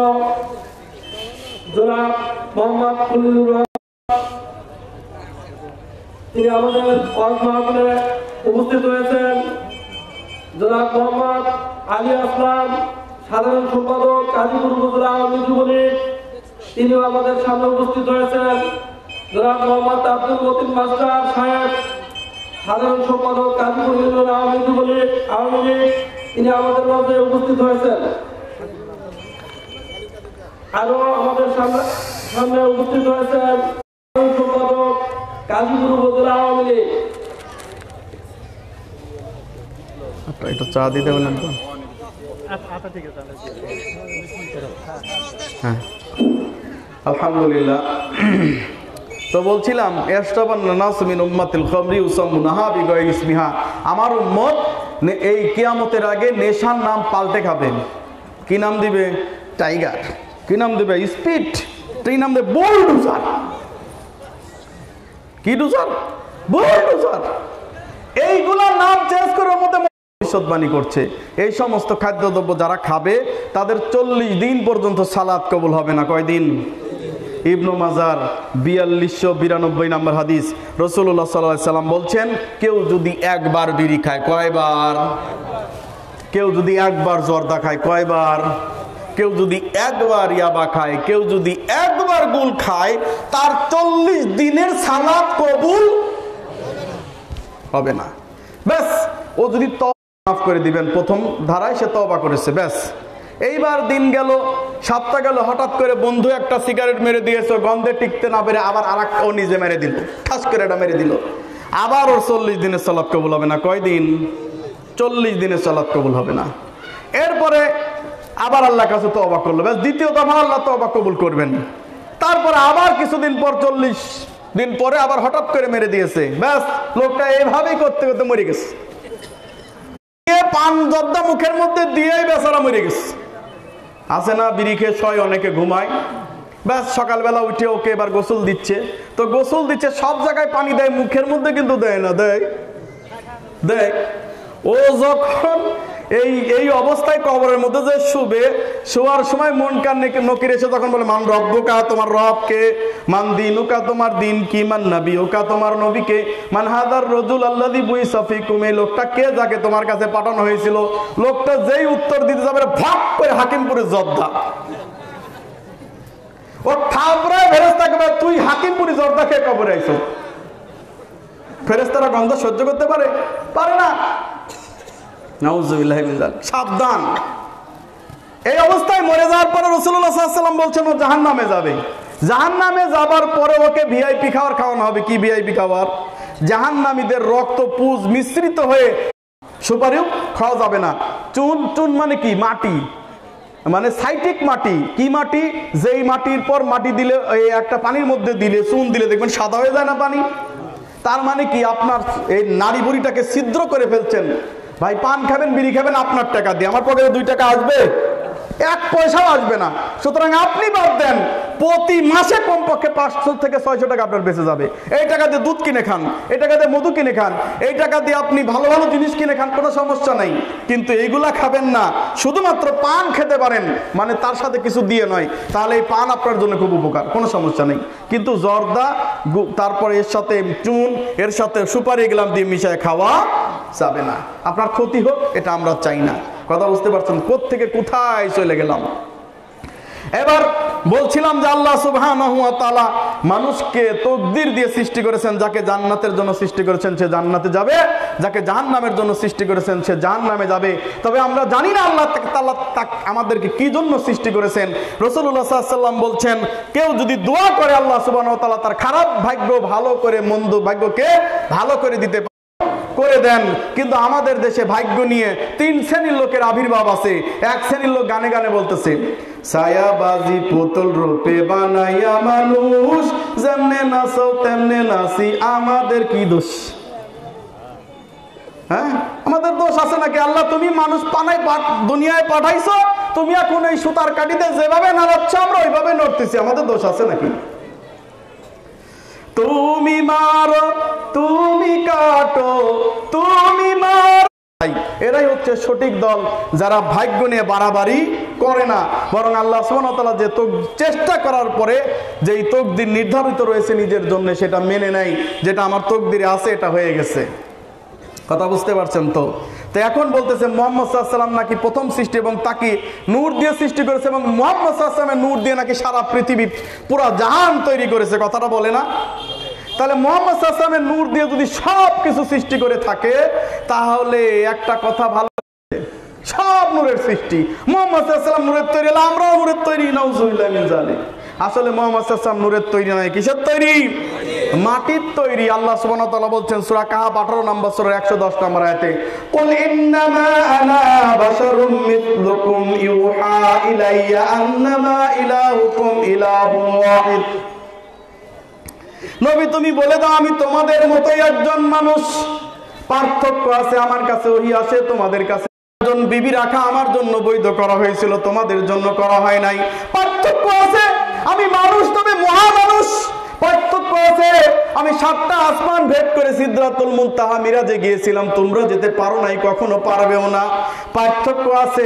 জনাব মোহাম্মদ খলিলুর রহমান, তিনি আমাদের ওয়াজ মাহফিলে উপস্থিত হয়েছেন। জনাব মোহাম্মদ আলী আসলাম, সাধারণ সম্পাদক গাজীপুর উপজেলা আওয়ামী যুবলীগ, তিনিও আমাদের সামনে উপস্থিত হয়েছেন। জনাব মোহাম্মদ আব্দুল মতিন মাস্টার সাহেব, সাধারণ সম্পাদক গাজীপুর ইউনিয়ন আওয়ামী যুবলীগ তিনি আমাদের মধ্যে উপস্থিত হয়েছেন। আরো আমাদের সামনে উপস্থিত হয়েছেন সাধারণ সম্পাদক গাজীপুর উপজেলা আওয়ামী লীগ। একটু চা দিতে বলেন তো। হ্যাঁ, আলহামদুলিল্লাহ। তো বলছিলাম ইয়াশরাবান্না নাসু মিন উম্মাতিল খামরি ইউসাম্মুনাহা বিগাইরি ইসমিহা। আমার উম্মত এই কিয়ামতের আগে নেশার নাম পাল্টে খাবেন। কি নাম দিবে? টাইগার। কি নাম দেবে? স্পিড। কি নাম দেবে? বুলডোজার। কি ডোজার? বুলডোজার। এইগুলোর নাম চেঞ্জ করে মধ্যে ভবিষ্যৎবাণী করছে এই সমস্ত খাদ্যদ্রব্য যারা খাবে তাদের 40 দিন পর্যন্ত সালাত কবুল হবে না। কয়দিন? ইবনু মাজার 4292 নম্বর হাদিস। রাসূলুল্লাহ সাল্লাল্লাহু আলাইহি সাল্লাম বলছেন, কেউ যদি একবার বিড়ি খায়, কয়বার? কেউ যদি একবার জর্দা খায়, কয়বার? কেউ যদি একবার ইয়াবা খায়, কেউ যদি একবার গুল খায়, তার 40 দিনের সালাত কবুল হবে না। ব্যাস, ও যদি মাফ করে দিবেন, প্রথম ধারায় সে তওবা করেছে, ব্যাস। এইবার দিন গেল, সপ্তাহ গেল, হঠাৎ করে বন্ধু একটা সিগারেট মেরে দিয়েছে, গন্ধে টিকতে না পেরে আবার আর একটা ও নিজে মেরে দিল, ঠাস করে এটা মেরে দিল। আবার ওর 40 দিনের সালাত কবুল হবে না। কয়দিন? 40 দিনের সালাত কবুল হবে না। এরপরে আবার আল্লাহর কাছে তওবা করলো, ব্যাস দ্বিতীয় দফা আল্লাহ তওবা কবুল করবেন। তারপরে আবার কিছুদিন পর 40 দিন পরে আবার হঠাৎ করে মেরে দিয়েছে, ব্যাস লোকটা এইভাবেই করতে করতে মরে গেছে। পান জর্দা মুখের মধ্যে দিয়েই বেচারা মরে গেছে। আছে না বিড়ি খেয়ে শয়, অনেকে ঘুমায়, ব্যাস সকালবেলা উঠে ওকে এবার গোসল দিচ্ছে। তো গোসল দিচ্ছে, সব জায়গায় পানি দেয়, মুখের মধ্যে কিন্তু দেয় না। দেয় দেয় ও যখন এই অবস্থায় কবরের মধ্যে যে শুবে, শোয়ার সময় মন কান নকির এসে তখন বলে, মান রব্বুকা, তোমার রবকে, মান দিনুকা, তোমার দিন কি, মান নবিউকা, তোমার নবীকে, মান হাদার রজুল আল্লাযী বুইসা ফীকুম, এই লোকটা কে যাকে তোমার কাছে পাঠানো হয়েছিল। লোকটা যেই উত্তর দিতে যাবে, ভাগ করে হাকিমপুরে জর্দা। ও থাপড়ায় ফেরেশতাকে বলে, তুই হাকিমপুরি জর্দা খেয়ে কবরে আইছো। ফেরেশতারা গন্ধ সহ্য করতে পারে? পারে না। নাউযুবিল্লাহি মিন যালিক। সাবধান। এই অবস্থায় মরে যাওয়ার পরে রাসূলুল্লাহ সাল্লাল্লাহু আলাইহি ওয়াসাল্লাম বলছেন ও জাহান্নামে যাবে। জাহান্নামে যাবার পরে ওকে ভিআইপি খাবার খাওয়ানো হবে। কি ভিআইপি খাবার? জাহান্নামীদের রক্ত পুজ মিশ্রিত হয়ে সুপারিও খাওয়া যাবে না। চুন, চুন মানে কি? মাটি, মানে সাইটিক মাটি। কি মাটি? যেই মাটির পর মাটি দিলে, এই একটা পানির মধ্যে দিলে, চুন দিলে দেখবেন সাদা হয়ে যায় না পানি। তার মানে কি? আপনার এই নারী বুড়িটাকে ছিদ্র করে ফেলছেন। ভাই পান খাবেন, বিড়ি খাবেন আপনার টাকা দিয়ে, আমার পকেটে 2 টাকা আসবে? 1 পয়সাও আসবে না। সুতরাং আপনি বাদ দেন, প্রতি মাসে কমপক্ষে 500 থেকে 600 টাকা আপনার বেঁচে যাবে। এই টাকা দিয়ে দুধ কিনে খান, এই টাকা দিয়ে মধু কিনে খান, এই টাকা দিয়ে আপনি ভালো ভালো জিনিস কিনে খান, কোনো সমস্যা নাই। কিন্তু এইগুলা খাবেন না, শুধুমাত্র পান খেতে পারেন, মানে তার সাথে কিছু দিয়ে নয়, তাহলে এই পান আপনার জন্য খুব উপকার, কোনো সমস্যা নেই। কিন্তু জর্দা, তারপরে এর সাথে চুন, এর সাথে সুপারি এগুলাম দিয়ে মিশিয়ে খাওয়া যাবে না। আপনার ক্ষতি হোক, এটা আমরা চাই না। কথা বুঝতে পারছেন? কোত্থেকে কোথায় চলে গেলাম। এবার বলছিলাম যে আল্লাহ সুবহানাহু ওয়া তাআলা মানুষকে তাকদীর দিয়ে সৃষ্টি করেছেন। যাকে জান্নাতের জন্য সৃষ্টি করেছেন সে জান্নাতে যাবে, যাকে জাহান্নামের জন্য সৃষ্টি করেছেন সে জাহান্নামে যাবে। তবে আমরা জানি না আল্লাহ তাআলা আমাদেরকে কি জন্য সৃষ্টি করেছেন। রাসূলুল্লাহ সাল্লাল্লাহু আলাইহি ওয়াসাল্লাম বলছেন, কেউ যদি দোয়া করে আল্লাহ সুবহানাহু ওয়া তাআলা তার খারাপ ভাগ্য ভালো করে, মন্দ ভাগ্যকে ভালো করে দিতে করে দেন। কিন্তু আমাদের দেশে ভাগ্য নিয়ে 3 শ্রেণীর লোকের আবির্ভাব আছে। এক শ্রেণীর লোক গানে গানে বলতেছে, ছায়াবাজি পুতুল রূপে বানাইয়া মানুষ, যেমনে নাচো তেমনে নাচি, আমাদের কি দোষ? হ্যাঁ, আমাদের দোষ আছে নাকি? আল্লাহ তুমি মানুষ পানায় দুনিয়ায় পাঠাইছো, তুমি এখন এই সুতার কাটিতে যেভাবে নাড়াচ্ছ আমরা ওইভাবে নড়তেছি, আমাদের দোষ আছে নাকি? তুমি মারো, তুমি কাটো, তুমি মারো। এরাই হচ্ছে সঠিক দল, যারা ভাগ্য নিয়ে বাড়াবাড়ি করে না, বরং আল্লাহ সুবহানাহু ওয়া তাআলা যে চেষ্টা করার পরে যেই তকদির নির্ধারিত রয়েছে নিজের জন্য সেটা মেনে নেয়, যেটা আমার তকদিরে আছে এটা হয়ে গেছে। কথা বুঝতে পারছেন তো? তো এখন বলতেছে মুহাম্মদ সাল্লাল্লাহু আলাইহি ওয়াসাল্লাম নাকি প্রথম সৃষ্টি এবং তাকে নূর দিয়ে সৃষ্টি করেছে, এবং মুহাম্মদ সাল্লাল্লাহু আলাইহি ওয়াসাল্লামের নূর দিয়ে নাকি সারা পৃথিবী পুরা জাহান তৈরি করেছে। কথাটা বলে না? তাহলে মুহাম্মদ সাল্লাল্লাহু আলাইহি ওয়াসাল্লামের নূর দিয়ে যদি সব কিছু সৃষ্টি করে থাকে, তাহলে একটা কথা ভালো, সব নূরের সৃষ্টি। মুহাম্মদ সাল্লাল্লাহু আলাইহি ওয়াসাল্লাম নূরের তৈরি, আমরাও নূরের তৈরি। নাউযুবিল্লাহি মিন যালিক। আসলে মুহাম্মদ সাল্লাল্লাহু আলাইহি ওয়াসাল্লাম নূরের তৈরি নয়, কিসের তৈরি? মাটির তৈরি। আল্লাহ সুবহানাহু ওয়া তাআলা বলছেন সূরা কাহাফ 18 নম্বর সূরা 110 নম্বর আয়াতে, কুল ইন্নামা আনা বাশারুম মিসলুকুম ইউহা ইলাইয়া আন্নামা ইলাহুকুম ইলাহুন ওয়াহিদ। নবী তুমি বলে দাও, আমি তোমাদের মতোই একজন মানুষ, পার্থক্য আছে, আমার কাছে ওহী আসে, তোমাদের কাছে একজন বিবি রাখা আমার জন্য বৈধ করা হয়েছিল, তোমাদের জন্য করা হয় নাই। পার্থক্য আছে, আমি মানুষ তবে মহামানুষ। পার্থক্য আছে, আমি 7টা আসমান ভেদ করে সিদরাতুল মুনতাহা মিরাজে গিয়েছিলাম, তোমরা যেতে পারো নাই, কখনো পারবেও না। পার্থক্য আছে,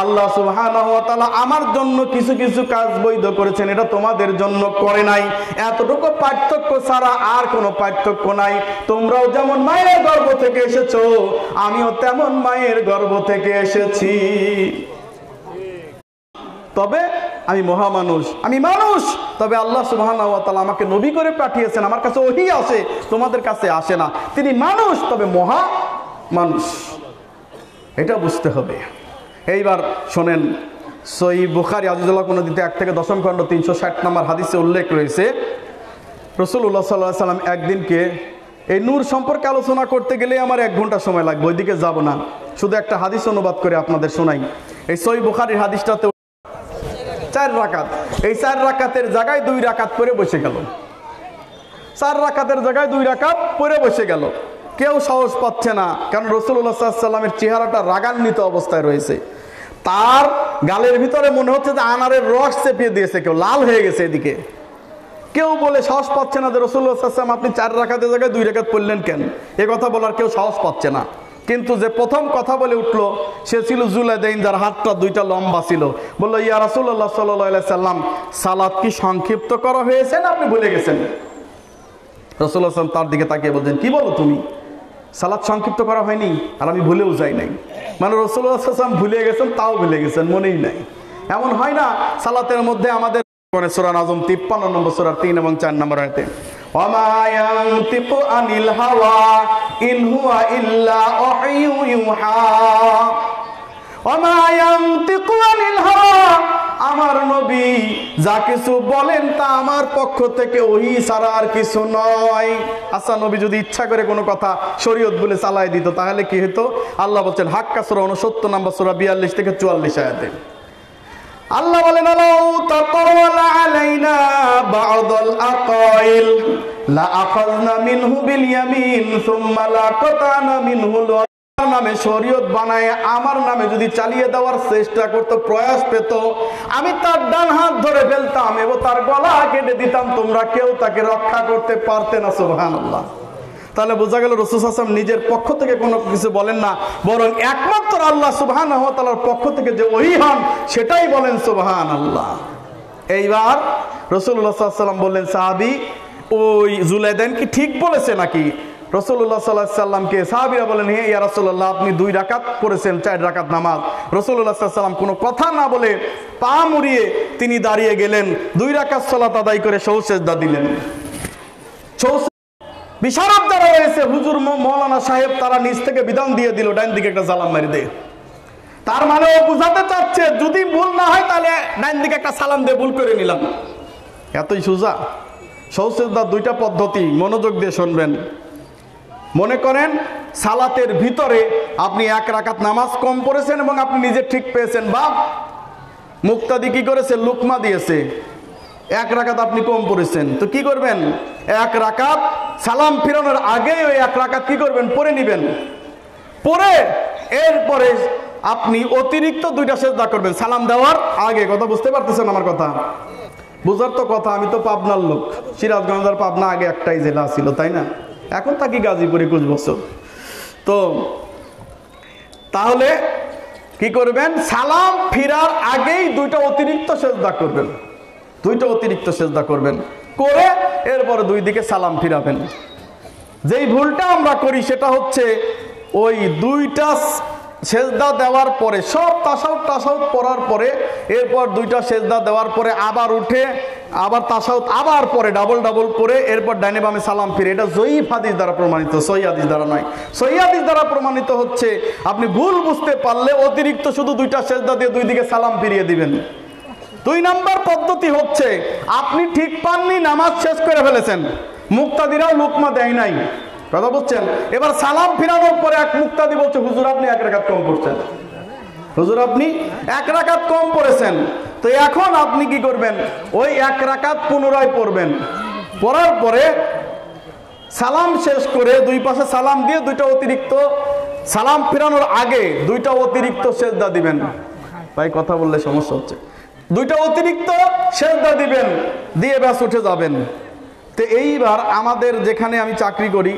আল্লাহ সুবহানাহু ওয়া তাআলা আমার জন্য কিছু কিছু কাজ বৈধ করেছেন, এটা তোমাদের জন্য করে নাই। এতটুকু পার্থক্য ছাড়া আর কোনো পার্থক্য নাই। তোমরাও যেমন মায়ের গর্ভ থেকে এসেছো, আমিও তেমন মায়ের গর্ভ থেকে এসেছি। তবে আমি মহামানুষ, আমি মানুষ, তবে আল্লাহ সুবহানাহু ওয়া তাআলা আমাকে নবী করে পাঠিয়েছেন, আমার কাছে ওহী আসে, তোমাদের কাছে আসে না। তিনি মানুষ, তবে মহা মানুষ, এটা বুঝতে হবে। এইবার শোনেন, সহিহ বুখারী আজিজুল্লাহ নদীতে 1 থেকে 10 খণ্ড 360 নম্বর হাদিসে উল্লেখ রয়েছে, রাসূলুল্লাহ সাল্লাল্লাহু আলাইহি ওয়াসাল্লাম একদিনকে এই নূর সম্পর্কে আলোচনা করতে গেলে আমার 1 ঘন্টা সময় লাগবে, ওইদিকে যাব না, শুধু একটা হাদিস অনুবাদ করে আপনাদের শোনাই। এই সহিহ বুখারীর হাদিসটাতে 4 রাকাত, এই 4 রাকাতের জায়গায় 2 রাকাত করে বসে গেল। 4 রাকাতের জায়গায় 2 রাকাত পড়ে বসে গেল। কেউ সাহস পাচ্ছে না, কারণ রাসূলুল্লাহ সাল্লাল্লাহু আলাইহি ওয়াসাল্লামের চেহারাটা রাগান্বিত অবস্থায় রয়েছে। তার গালের ভিতরে মনে হচ্ছে যে আনারের রস চেপিয়ে দিয়েছে, কেউ লাল হয়ে গেছে এদিকে। কেউ বলে সাহস পাচ্ছে না যে রাসূলুল্লাহ সাল্লাল্লাহু আলাইহি ওয়াসাল্লাম আপনি 4 রাকাতের জায়গায় 2 রাকাত পড়লেন কেন, এ কথা বলার কেউ সাহস পাচ্ছে না। কিন্তু যে প্রথম কথা বলে উঠলো সে ছিল যুলাইদাইন, যার হাতটা 2টা লম্বা ছিল। বললো, ইয়া রাসূলুল্লাহ সাল্লাল্লাহু আলাইহি ওয়াসাল্লাম, সালাত কি সংক্ষিপ্ত করা হয়েছে না আপনি ভুলে গেছেন? রাসূলুল্লাহ সাল্লাল্লাহু আলাইহি ওয়াসাল্লাম তার দিকে তাকিয়ে বলছেন, কি বলো তুমি, সালাত সংক্ষিপ্ত করা হয়নি? আর আমি ভুলেও যাই নাই। মানে রাসূলুল্লাহ সাল্লাল্লাহু আলাইহি ওয়াসাল্লাম ভুলে গেছেন, তাও ভুলে গেছেন, মনেই নাই। এমন হয় না সালাতের মধ্যে আমাদের সূরা নাজম 53 নম্বর সূরা 3 এবং 4 নম্বর আয়াতে, ওয়ামা ইয়ানতিকু আনিল হাওয়া ইন হুয়া ইল্লা ওয়াহয়ু ইউহা, ওয়ামা ইয়ানতিকু আনিল হাওয়া, আমার নবী যা কিছু বলেন তা আমার পক্ষ থেকে ওহী ছাড়া আর কিছু নয়। আচ্ছা, নবী যদি ইচ্ছা করে কোনো কথা শরীয়ত বলে চালায় দিত তাহলে কি হতো? আল্লাহ বলছেন হাক্কা সূরা 69 নম্বর সূরা 42 থেকে 44 আয়াতে, আল্লাহ বলেন, আলাউ তাকাওয়ালা আলাইনা বা'দাল আকাইল লা আখাযনা মিনহু বিল ইয়ামিন সুম্মা লা কাতানা মিনহু। নামে শরীয়ত বানায় আমার নামে যদি চালিয়ে দেওয়ার চেষ্টা করত, প্রয়াস পেত, আমি তার ডান হাত ধরে ফেলতাম এবং তার গলা কেটে দিতাম, তোমরা কেউ তাকে রক্ষা করতে পারতে না। সুবহানাল্লাহ। তাহলে বোঝা গেল রাসূল সাল্লাল্লাহু আলাইহি ওয়াসাল্লাম নিজের পক্ষ থেকে কোনো কিছু বলেন না, বরং একমাত্র আল্লাহ সুবহানাহু ওয়া তাআলার পক্ষ থেকে যে ওহী হন সেটাই বলেন। সুবহানাল্লাহ। এইবার রাসূলুল্লাহ সাল্লাল্লাহু আলাইহি ওয়াসাল্লাম বললেন, সাহাবী ওই যুলাইদাইন কি ঠিক বলেছে নাকি? রাসূলুল্লাহ সাল্লাল্লাহু আলাইহি ওয়াসাল্লামকে সাহাবীরা বলেন, হে ইয়া রাসূলুল্লাহ, আপনি 2 রাকাত পড়েছেন, 4 রাকাত নামাজ। রাসূলুল্লাহ সাল্লাল্লাহু আলাইহি ওয়াসাল্লাম কোনো কথা না বলে পা মুড়িয়ে তিনি দাঁড়িয়ে গেলেন, 2 রাকাত সালাত আদায় করে সওজদা দিলেন। বিশারদ যারা রয়েছে হুজুর মৌলানা সাহেব, তারা নিচ থেকে বিধান দিয়ে দিল, ডাইন দিকে একটা সালাম মারি দে। তার মানে ও বুঝাতে চাচ্ছে যদি ভুল না হয় তাহলে ডাইন দিকে একটা সালাম দিয়ে ভুল করে নিলাম। এতই সোজা। সওজদার 2টা পদ্ধতি, মনোযোগ দিয়ে শুনবেন। মনে করেন সালাতের ভিতরে আপনি 1 রাকাত নামাজ কম পড়েছেন এবং আপনি নিজে ঠিক পেয়েছেন, বা মুক্তাদি কি করেছে, লুকমা দিয়েছে, 1 রাকাত আপনি কম পড়েছেন, তো কি করবেন? 1 রাকাত সালাম ফিরানোর আগে ওই 1 রাকাত কি করবেন, পড়ে নিবেন। পরে এরপরে আপনি অতিরিক্ত 2টা সেজদা করবেন সালাম দেওয়ার আগে। কথা বুঝতে পারতেছেন আমার কথা? বুঝার তো কথা, আমি তো পাবনার লোক, সিরাজগঞ্জ আর পাবনা আগে একটাই জেলা ছিল, তাই না? এখন থাকি গাজীপুরে 21 বছর। তো তাহলে কি করবেন, সালাম ফিরার আগেই 2টা অতিরিক্ত সেজদা করবেন, 2টা অতিরিক্ত সেজদা করবেন, করে এরপরে 2 দিকে সালাম ফিরাবেন। যেই ভুলটা আমরা করি সেটা হচ্ছে ওই 2টা সেজদা দেওয়ার পরে, সব তাশাহুদ পড়ার পরে, এরপর 2টা সেজদা দেওয়ার পরে আবার উঠে আবার তাশাহুদ আবার পরে ডাবল পরে এরপর ডাইনে বামে সালাম ফিরে। এটা জয়ীফ হাদিস দ্বারা প্রমাণিত, সহিহ হাদিস দ্বারা নয়। সহিহ হাদিস দ্বারা প্রমাণিত হচ্ছে আপনি ভুল বুঝতে পারলে অতিরিক্ত শুধু 2টা সেজদা দিয়ে 2 দিকে সালাম ফিরিয়ে দিবেন। 2 নম্বর পদ্ধতি হচ্ছে আপনি ঠিক পাননি, নামাজ শেষ করে ফেলেছেন, মুক্তাদিরাও লুকমা দেয় নাই, কথা বুঝছেন? এবার সালাম ফিরানোর পরে এক মুক্তাদি বলছে, হুজুর আপনি 1 রাকাত কম পড়ছেন, হুজুর আপনি 1 রাকাত কম পড়েছেন। তো এখন আপনি কি করবেন, ওই 1 রাকাত পুনরায় পড়বেন, পড়ার পরে সালাম শেষ করে 2 পাশে সালাম দিয়ে 2টা অতিরিক্ত সালাম ফিরানোর আগে 2টা অতিরিক্ত সেজদা দিবেন। ভাই কথা বললে সমস্যা হচ্ছে। 2টা অতিরিক্ত সেজদা দিবেন, দিয়ে ব্যাস উঠে যাবেন। তো এইবার আমাদের যেখানে আমি চাকরি করি,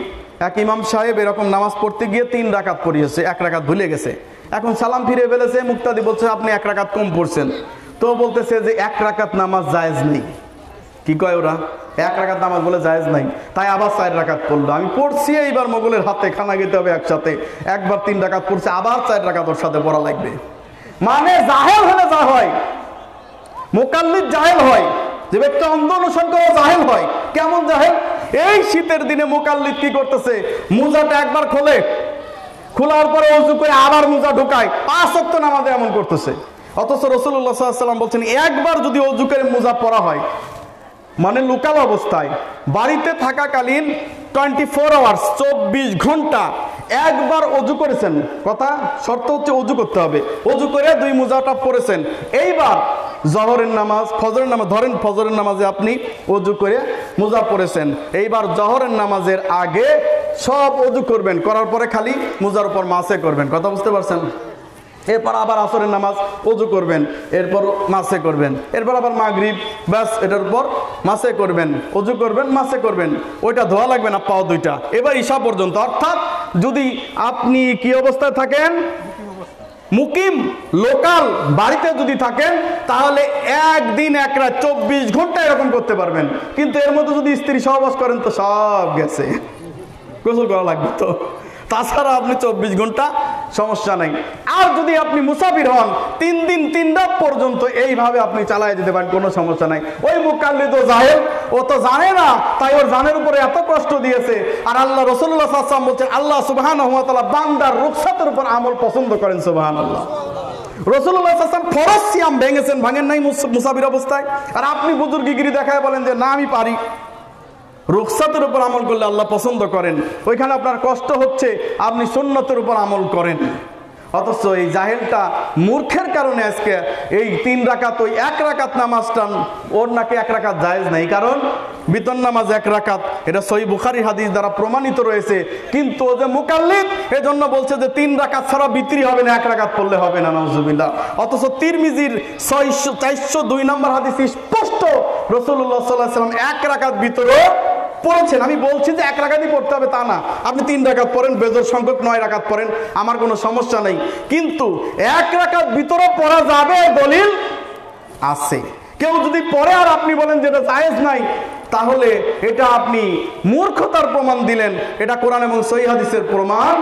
এক ইমাম সাহেব এরকম নামাজ পড়তে গিয়ে 3 রাকাত পড়িয়েছে, 1 রাকাত ভুলে গেছে। এখন সালাম ফিরে ফেলেছে, মুক্তাদি বলছে আপনি 1 রাকাত কম পড়ছেন। তো বলতেছে যে 1 রাকাত নামাজ জায়েজ নেই। কি কয় ওরা? 1 রাকাত নামাজ বলে জায়েজ নাই, তাই আবার 4 রাকাত পড়লো। আমি পড়ছি, এইবার মোগলের হাতে খানা খেতে হবে একসাথে। একবার 3 রাকাত পড়ছে, আবার 4 রাকাত ওর সাথে পড়া লাগবে। মানে জাহেল হলে যা হয়, মুকাল্লিদ জাহেল হয়, যে ব্যক্তি অন্ধ অনুসরণ করে জাহেল হয়। কেমন জাহেল? এই শীতের দিনে মুকাল্লিদ কি করতেছে, মোজাটা একবার খোলার পরে ওযু করে আবার মোজা ঢুকায়, 5 ওয়াক্ত নামাজে এমন করতেছে। অথচ রাসূলুল্লাহ সাল্লাল্লাহু আলাইহি ওয়াসাল্লাম বলছেন একবার যদি ওযু করে মোজা পরা হয়, মানে লোকাল অবস্থায় বাড়িতে থাকাকালীন 24 আওয়ার্স 24 ঘন্টা একবার ওযু করেছেন, কথা শর্ত হচ্ছে ওযু করতে হবে, ওযু করে 2 মোজাটা পরেছেন, এইবার জহরের নামাজ, ফজরের নামাজ, ধরেন ফজরের নামাজে আপনি ওযু করে মোজা পরেছেন, এইবার জহরের নামাজের আগে সব ওযু করবেন, করার পরে খালি মোজার উপর মাসে করবেন। কথা বুঝতে পারছেন? এরপর আবার আসরের নামাজ ওযু করবেন, এরপর মাসে করবেন, এরপর আবার মাগরিব, ব্যাস এটার উপর মাসে করবেন, ওযু করবেন, মাসে করবেন, ওইটা ধোয়া লাগবে না পাও দুইটা। এবার ঈশা পর্যন্ত, অর্থাৎ যদি আপনি কি অবস্থায় থাকেন, মুকিম লোকাল বাড়িতে যদি থাকেন, তাহলে একদিন এক রাত 24 ঘন্টা এরকম করতে পারবেন। কিন্তু এর মধ্যে যদি স্ত্রী সহবাস করেন তো সব গেছে, গোসল করা লাগবে তো। তাছাড়া আপনি 24 ঘন্টা সমস্যা নাই। আর যদি আপনি মুসাফির হন, 3 দিন 3 রাত পর্যন্ত এইভাবে আপনি চালায় যেতে পারেন, কোনো সমস্যা নাই। ওই মুকাল্লিদ ও জাহেল, ও তো জানে না, তাই ওর জানের উপরে এত কষ্ট দিয়েছে। আর আল্লাহ রাসূলুল্লাহ সাল্লাল্লাহু আলাইহি ওয়াসাল্লাম বলছেন, আল্লাহ সুবহানাহু ওয়া তাআলা বান্দার রুখসাতের উপর আমল পছন্দ করেন। সুবহানাল্লাহ। রাসূলুল্লাহ সাল্লাল্লাহু আলাইহি ওয়াসাল্লাম ফরজ সিয়াম ভেঙেছেন, ভাঙেন নাই মুসাফির অবস্থায়। আর আপনি বুজুর্গিগিরি দেখায় বলেন যে না আমি পারি। রুখসাতের উপর আমল করলে আল্লাহ পছন্দ করেন। ওইখানে আপনার কষ্ট হচ্ছে, আপনি সুন্নতের উপর আমল করেন। অথচ এই জাহেলটা মূর্খের কারণে আজকে এই 3 রাকাত, ওই 1 রাকাত নামাজটা ওর নাকি 1 রাকাত জায়েজ নাই, কারণ বিতর নামাজ 1 রাকাত, এটা সহিহ বুখারী হাদিস দ্বারা প্রমাণিত রয়েছে। কিন্তু ও যে মুকাল্লিদ, এজন্য বলছে যে 3 রাকাত ছাড়া বিতরি হবে না, 1 রাকাত পড়লে হবে না, নাউজুবিল্লাহ। অথচ তিরমিজির 402 নম্বর হাদিস স্পষ্ট রাসূলুল্লাহ সাল্লাল্লাহু আলাইহি ওয়াসাল্লাম 1 রাকাত বিতরে পড়েছেন। আমি বলছি যে 1 রাকাতই পড়তে হবে তা না, আপনি 3 রাকাত পড়েন, বেজোর সংখ্যক 9 রাকাত পড়েন, আমার কোনো সমস্যা নেই। কিন্তু 1 রাকাত ভিতরে পড়া যাবে দলিল আছে। কেউ যদি পড়ে আর আপনি বলেন যে এটা জায়েজ নাই, তাহলে এটা আপনি মূর্খতার প্রমাণ দিলেন, এটা কোরআন এবং সহিহ হাদিসের প্রমাণ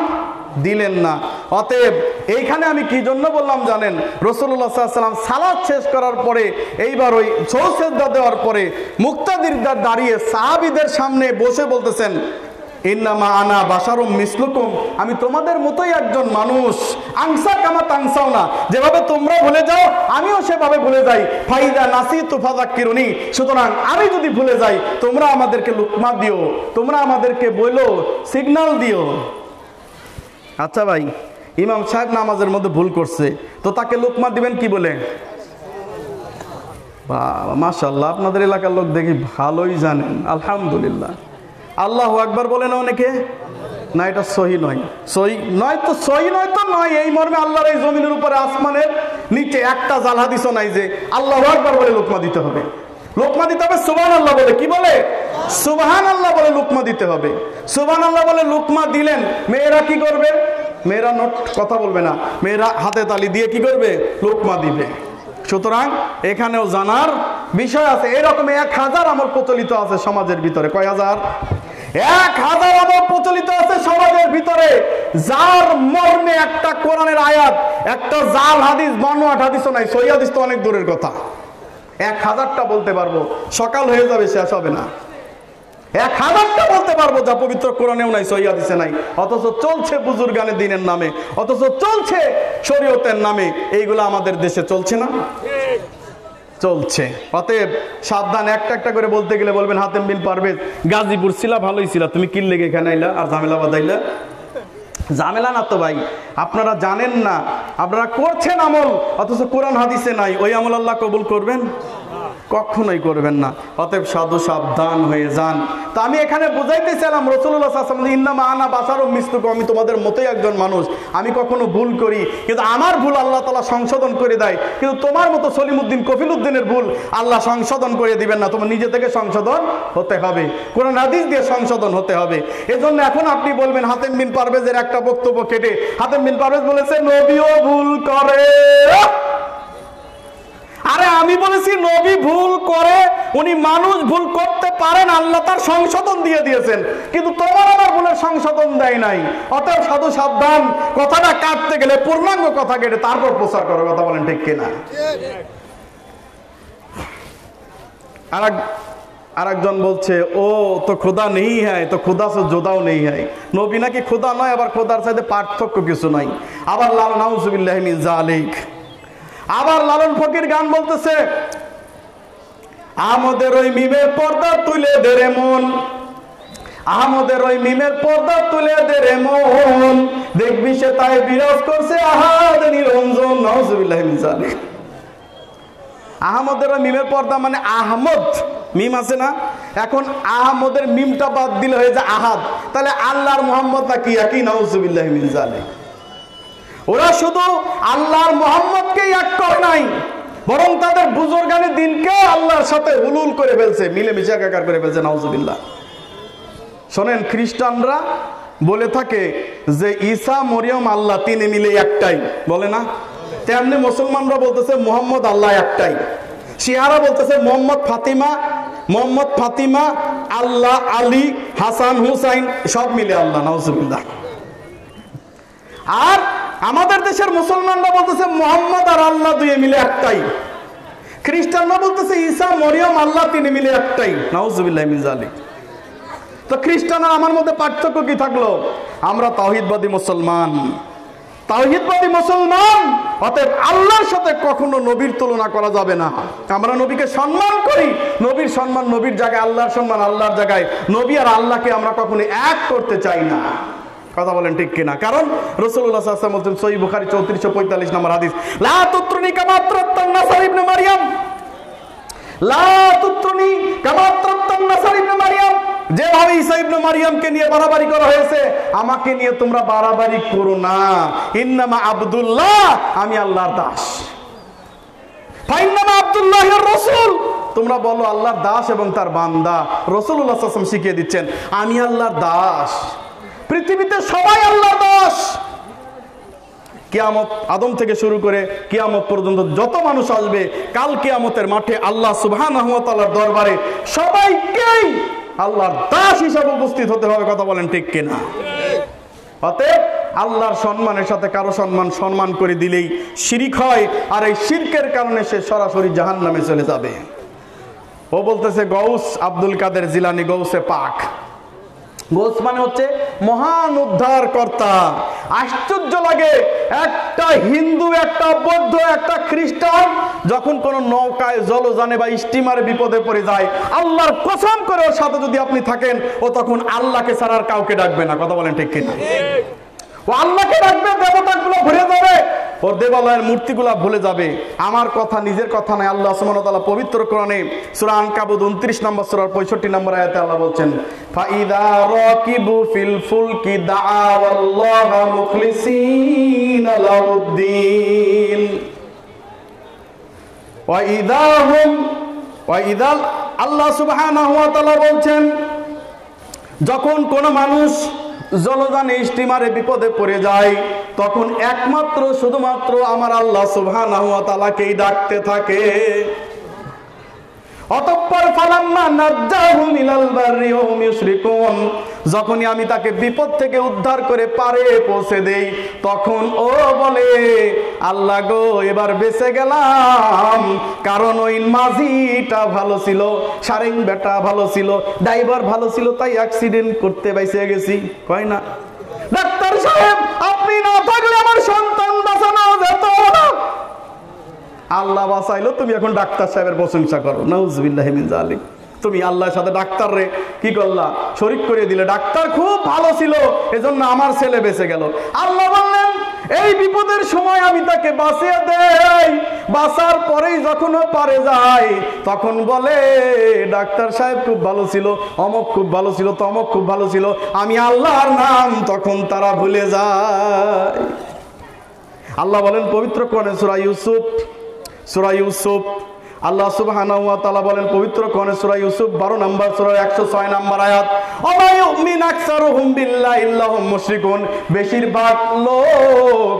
দিলেন না। অতএব এইখানে আমি কি জন্য বললাম জানেন, রাসূলুল্লাহ সাল্লাল্লাহু আলাইহি ওয়াসাল্লাম সালাত শেষ করার পরে, এইবার ওই সুজদা দেওয়ার পরে মুক্তাদিরদার দাঁড়িয়ে সাহাবীদের সামনে বসে বলতেছেন, ইন্নামা আনা বাশারুম মিসলুকুম, আমি তোমাদের মতোই একজন মানুষ। আনসা কামা তানসাউনা, যেভাবে তোমরা ভুলে যাও আমিও সেভাবে ভুলে যাই। ফাইদা নাসিতু ফাযাক্কিরুনি, সুতরাং আমি যদি ভুলে যাই তোমরা আমাদেরকে লুকমা দিও, তোমরা আমাদেরকে বলো, সিগন্যাল দিও। আচ্ছা ভাই, ইমাম সাহেব নামাজের মধ্যে ভুল করছে, তো তাকে লুকমা দিবেন কি বলে? বাবা মাশাআল্লাহ, আপনাদের এলাকার লোক দেখি ভালোই জানেন, আলহামদুলিল্লাহ। আল্লাহু আকবার বলে না অনেকে, না এটা সহি নয়, সহি নয় তো, সহি নয় তো নয়। এই মর্মে আল্লাহর এই জমিনের উপরে আসমানের নিচে একটা জাল হাদিসও নাই যে আল্লাহু আকবার বলে লুকমা দিতে হবে। লুকমা দিতে হবে সুবহানাল্লাহ বলে, কি বলে? সুবহানাল্লাহ বলে লুকমা দিতে হবে। সুবহানাল্লাহ বলে লুকমা দিলেন, মেয়েরা কি করবে? মেয়েরা নোট কথা বলবে না, মেয়েরা হাতে তালি দিয়ে কি করবে? লুকমা দিবে। সুতরাং এখানেও জানার বিষয় আছে। এরকম 1000 আমল প্রচলিত আছে সমাজের ভিতরে। কয় হাজার? 1000 আমল প্রচলিত আছে সমাজের ভিতরে, যার মর্মে একটা কোরআনের আয়াত, একটা জাল হাদিস, বানোয়াট হাদিসও নাই। সহিহ হাদিস তো অনেক দূরের কথা। 1000টা বলতে পারবো, সকাল হয়ে যাবে, শেষ হবে না। 1000টা বলতে পারবো যা পবিত্র কোরআনেও নাই, সহিহ হাদিসে নাই। অথচ চলছে বুজুর্গানে দিনের নামে, অথচ চলছে শরীয়তের নামে। এইগুলো আমাদের দেশে চলছে না? চলছে। অতএব সাবধান। একটা একটা করে বলতে গেলে বলবেন হাতেম বিন পারভেজ, গাজীপুর ছিলা, ভালোই ছিলা, তুমি কি লেগে এখানে আইলা আর ঝামেলা বাঁধাইলা? ঝামেলা না তো ভাই, আপনারা জানেন না, আপনারা করছেন আমল, অথচ কোরআন হাদিসে নাই। ওই আমল আল্লাহ কবুল করবেন? কখনোই করবেন না। অতএব সাধু সাবধান হয়ে যান। তো আমি এখানে বুঝাইতেছিলাম, রাসূলুল্লাহ সাল্লাল্লাহু আলাইহি ওয়াসাল্লাম, ইন্নামা আনা বাশারুম মিসলুকুম, আমি তোমাদের মতোই একজন মানুষ। আমি কখনো ভুল করি, কিন্তু আমার ভুল আল্লাহ তাআলা সংশোধন করে দেয়। কিন্তু তোমার মতো সলিমউদ্দিন, কফিলউদ্দিনের ভুল আল্লাহ সংশোধন করে দিবেন না, তোমার নিজে থেকে সংশোধন হতে হবে, কোরআন হাদিস দিয়ে সংশোধন হতে হবে। এজন্য এখন আপনি বলবেন হাতেম বিন পারভেজের একটা বক্তব্য কেটে, হাতেম বিন পারভেজ বলেছে নবীও ভুল করে। আরে আমি বলেছি নবী ভুল করে, উনি মানুষ ভুল করতে পারেন, আল্লাহ তার সংশোধন দিয়ে দিয়েছেন, কিন্তু তোমার আমার ভুলের সংশোধন দেয় নাই। অতএব সাধু সাবধান, কথাটা কাটতে গেলে পূর্ণাঙ্গ কথা কেটে তারপর প্রচার করো। কথা বলেন ঠিক কিনা? আরেকজন বলছে ও তো খোদা নেই হ্যায়, তো খোদা সে জোদাও নেই হ্যায়। নবী নাকি খোদা নয়, আবার খোদার সাথে পার্থক্য কিছু নাই। আবার নাউজুবিল্লাহি মিন যালিক। আবার লালন ফকির গান বলতেছে, আমাদের ওই মিমের পর্দা তুলে দে রে মন, আমাদের ওই মিমের পর্দা তুলে দে রে মন, দেখবি সে তাই বিরাজ করছে আহাদ নিরঞ্জন। নাউজুবিল্লাহি মিন যালিক। আহমদের ওই মিমের পর্দা মানে আহমদ, মিম আছে না, এখন আহমদের মিমটা বাদ দিলে হয়ে যায় আহাদ, তাহলে আল্লাহর মোহাম্মদ নাকি একই? নাউজুবিল্লাহি মিন যালিক। ওরা শুধু আল্লাহর মোহাম্মদকেই এক করে নাই, বরং তাদের বুজুর্গানি দিনকে আল্লাহর সাথে হুলুল করে ফেলছে, মিলেমিশে একাকার করে ফেলছে। নাউজুবিল্লাহ। শোনেন, খ্রিস্টানরা বলে থাকে যে ঈসা মরিয়ম আল্লাহ তিনে মিলে একটাই, বলে না? তেমনি মুসলমানরা বলতেছে মুহাম্মদ আল্লাহ একটাই। শিয়ারা বলতেছে মোহাম্মদ ফাতিমা আল্লাহ, আলী, হাসান, হুসাইন সব মিলে আল্লাহ। নাউজুবিল্লাহ। আর আমাদের দেশের মুসলমানরা বলতেছে মুহাম্মদ আর আল্লাহ দুয়ে মিলে একটাই। খ্রিস্টানরা বলতেছে ঈসা মরিয়ম আল্লাহ তিনে মিলে একটাই। নাউজুবিল্লাহি মিন যালিক। তো খ্রিস্টান আর আমার মধ্যে পার্থক্য কি থাকলো? আমরা তাওহীদবাদী মুসলমান, অতএব আল্লাহর সাথে কখনো নবীর তুলনা করা যাবে না। আমরা নবীকে সম্মান করি, নবীর সম্মান নবীর জায়গায়, আল্লাহর সম্মান আল্লাহর জায়গায়। নবী আর আল্লাহকে আমরা কখনো এক করতে চাই না। কথা বলেন ঠিক কিনা? কারণ রাসূলুল্লাহ সাল্লাল্লাহু আলাইহি ওয়াসাল্লাম বলেন সহিহ বুখারী 3445 নম্বর হাদিস, লা তুত্রুনি কামা তুত্রান নাসার ইবনে মারইয়াম, লা তুত্রুনি কামা তুত্রান নাসার ইবনে মারইয়াম। যেভাবে ঈসা ইবনে মারইয়ামকে নিয়ে বাড়াবাড়ি করা হয়েছে, আমাকে নিয়ে তোমরা বাড়াবাড়ি করো না। ইন্নামা আব্দুল্লাহ, আমি আল্লাহর দাস। ফাইন্নামা আব্দুল্লাহির রাসূল, তোমরা বলো আল্লাহর দাস এবং তার বান্দা। রাসূলুল্লাহ সাল্লাল্লাহু আলাইহি ওয়াসাল্লাম শিখিয়ে দিচ্ছেন আমি আল্লাহর দাস। পৃথিবীতে সবাই আল্লাহর দাস। কিয়ামত আদম থেকে শুরু করে কিয়ামত পর্যন্ত যত মানুষ আসবে, কাল কিয়ামতের মাঠে আল্লাহ সুবহানাহু ওয়া তাআলার দরবারে সবাইকেই আল্লাহর দাস হিসাবে উপস্থিত হতে হবে। কথা বলেন ঠিক কিনা? অতএব আল্লাহর সম্মানের সাথে কারো সম্মান করে দিলেই শিরক হয়, আর এই শিরকের কারণে সে সরাসরি জাহান্নামে চলে যাবে। ও বলতেছে গৌস আব্দুল কাদের জিলানী, গৌসে পাক। গৌস মানে হচ্ছে মহান উদ্ধার কর্তা। আশ্চর্য লাগে, একটা হিন্দু, একটা বৌদ্ধ, একটা খ্রিস্টান যখন কোন নৌকায়, জলযানে বা স্টিমারে বিপদে পড়ে যায়, আল্লাহর কসম করে ওর সাথে যদি আপনি থাকেন, ও তখন আল্লাহকে ছাড়া আর কাউকে ডাকবে না। কথা বলেন ঠিক কিনা? ও আল্লাহকে ডাকবে, দেবতাগুলো ভুলে যাবে, ওর দেবালয়ের মূর্তিগুলা ভুলে যাবে। আমার কথা, নিজের কথা নয়। আল্লাহ সুবহানাহু ওয়া তাআলা পবিত্র কোরআনে সূরা আনকাবুত 29 নম্বর সূরার 65 নম্বর আয়াতে আল্লাহ বলছেন, ফাইদা রাকিবু ফিল ফুলকি দাআওয়াল্লাহা মুখলিসিনা লাহুদ্দিন ওয়া ইদা আল্লাহ সুবহানাহু ওয়া তাআলা বলছেন, যখন কোন মানুষ জলযানে স্টিমারে বিপদে পড়ে যায়, তখন একমাত্র শুধুমাত্র আমার আল্লাহ সুবহানাহু ওয়া তাআলাকেই ডাকতে থাকে। অতঃপর ফালাম্মা নাজ্জাহুম ইলাল বাররি ওয়া হুম ইউশরিকুন, যখনই আমি তাকে বিপদ থেকে উদ্ধার করে পারে পৌঁছে দেই, তখন ও বলে আল্লাহ গো এবার বেঁচে গেলাম, কারণ ওই মাঝিটা ভালো ছিল, সারেং বেটা ভালো ছিল, ড্রাইভার ভালো ছিল, তাই অ্যাক্সিডেন্ট করতে বাইসে গেছি। কয় না, ডাক্তার সাহেব আপনি না থাকলে আমার সন্তান বাঁচানো যেত না। আল্লাহ বাঁচাইলো, তুমি এখন ডাক্তার সাহেবের প্রশংসা করো। নাউজুবিল্লাহি মিন যালিক। তুমি আল্লাহর সাথে ডাক্তার রে কি করলা? শরীক করে দিলে। ডাক্তার খুব ভালো ছিল, এজন্য আমার ছেলে বেঁচে গেল। আল্লাহ বললেন এই বিপদের সময় আমি তাকে বাঁচিয়ে দেই, বাঁচার পরেই যখন ও পারে যায়, তখন বলে ডাক্তার সাহেব খুব ভালো ছিল, অমক খুব ভালো ছিল, তমক খুব ভালো ছিল, আমি আল্লাহর নাম তখন তারা ভুলে যায়। আল্লাহ বলেন পবিত্র কোরআনে সূরা ইউসুফ আল্লাহ সুবহানাহু ওয়া তাআলা বলেন পবিত্র কোরআনে সূরা ইউসুফ 12 নম্বর সূরার 106 নম্বর আয়াত, ওয়া ইউমিন আকসারুহুম বিল্লাহি ইল্লা হুম মুশরিকুন, বেশিরভাগ লোক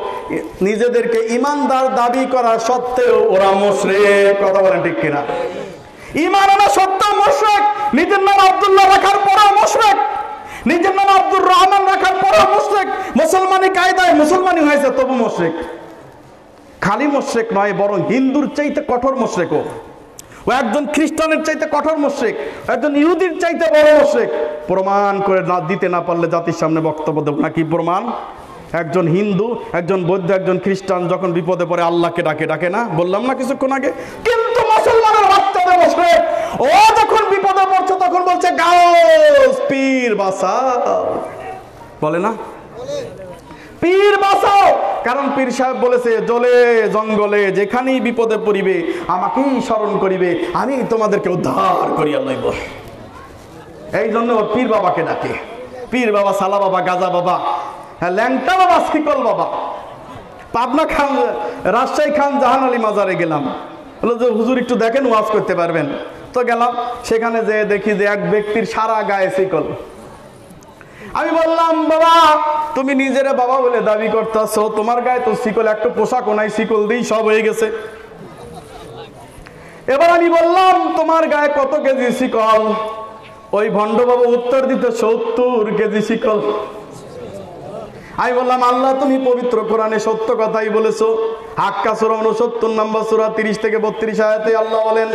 নিজেদেরকে ঈমানদার দাবি করা সত্ত্বেও ওরা মুশরিক। কথা বলেন ঠিক কিনা? ঈমান আনা সত্ত্বেও মুশরিক। নিজের নাম আব্দুল্লাহ রাখার পরেও মুশরিক, নিজের নাম আব্দুর রহমান রাখার পরেও মুশরিক। মুসলমানি কায়দায় মুসলমানি হয়েছে তবু মুশরিক। খালি মুশরিক নয়, বরং হিন্দুর চাইতে কঠোর মুশরিক। ও একজন খ্রিস্টানের চাইতে কঠোর মুশরিক, একজন ইহুদির চাইতে বড় মুশরিক। প্রমাণ করে না দিতে না পারলে জাতির সামনে বক্তব্য দেব না। কি প্রমাণ? একজন হিন্দু, একজন বৌদ্ধ, একজন খ্রিস্টান যখন বিপদে পড়ে আল্লাহকে ডাকে না, বললাম না কিছুক্ষণ আগে? কিন্তু মুসলমানের বাচ্চাদের মুশরিক, ও যখন বিপদে পড়ছে তখন বলছে গাউস পীর বাঁচাও, বলে না? পীর বাঁচাও। কারণ পীর সাহেব বলেছে জলে জঙ্গলে যেখানেই বিপদে পড়িবে আমাকেই স্মরণ করিবে, আমি তোমাদেরকে উদ্ধার করিয়া লইব। এই জন্য ওর পীর বাবাকে ডাকে, পীর বাবা, সালা বাবা, গাজা বাবা, হ্যাঁ ল্যাংটা বাবা, শিকল বাবা। পাবনা খান, রাজশাহী খান জাহান আলী মাজারে গেলাম, বললো যে হুজুর একটু দেখেন ওয়াজ করতে পারবেন। তো গেলাম, সেখানে যে দেখি যে এক ব্যক্তির সারা গায়ে শিকল। আমি বললাম, বাবা তুমি নিজেরে বাবা বলে দাবি করতেছো, তোমার গায়ে তো শিকল, একটু পোশাকও নাই, শিকল দিই সব হয়ে গেছে। এবার আমি বললাম, তোমার গায়ে কত কেজি শিকল? ওই ভণ্ড বাবা উত্তর দিতে 70 কেজি শিকল। আমি বললাম, আল্লাহ তুমি পবিত্র কোরআনে সত্য কথাই বলেছো। হাক্কা সূরা 69 নম্বর সূরা 30 থেকে 32 আয়াতে আল্লাহ বলেন,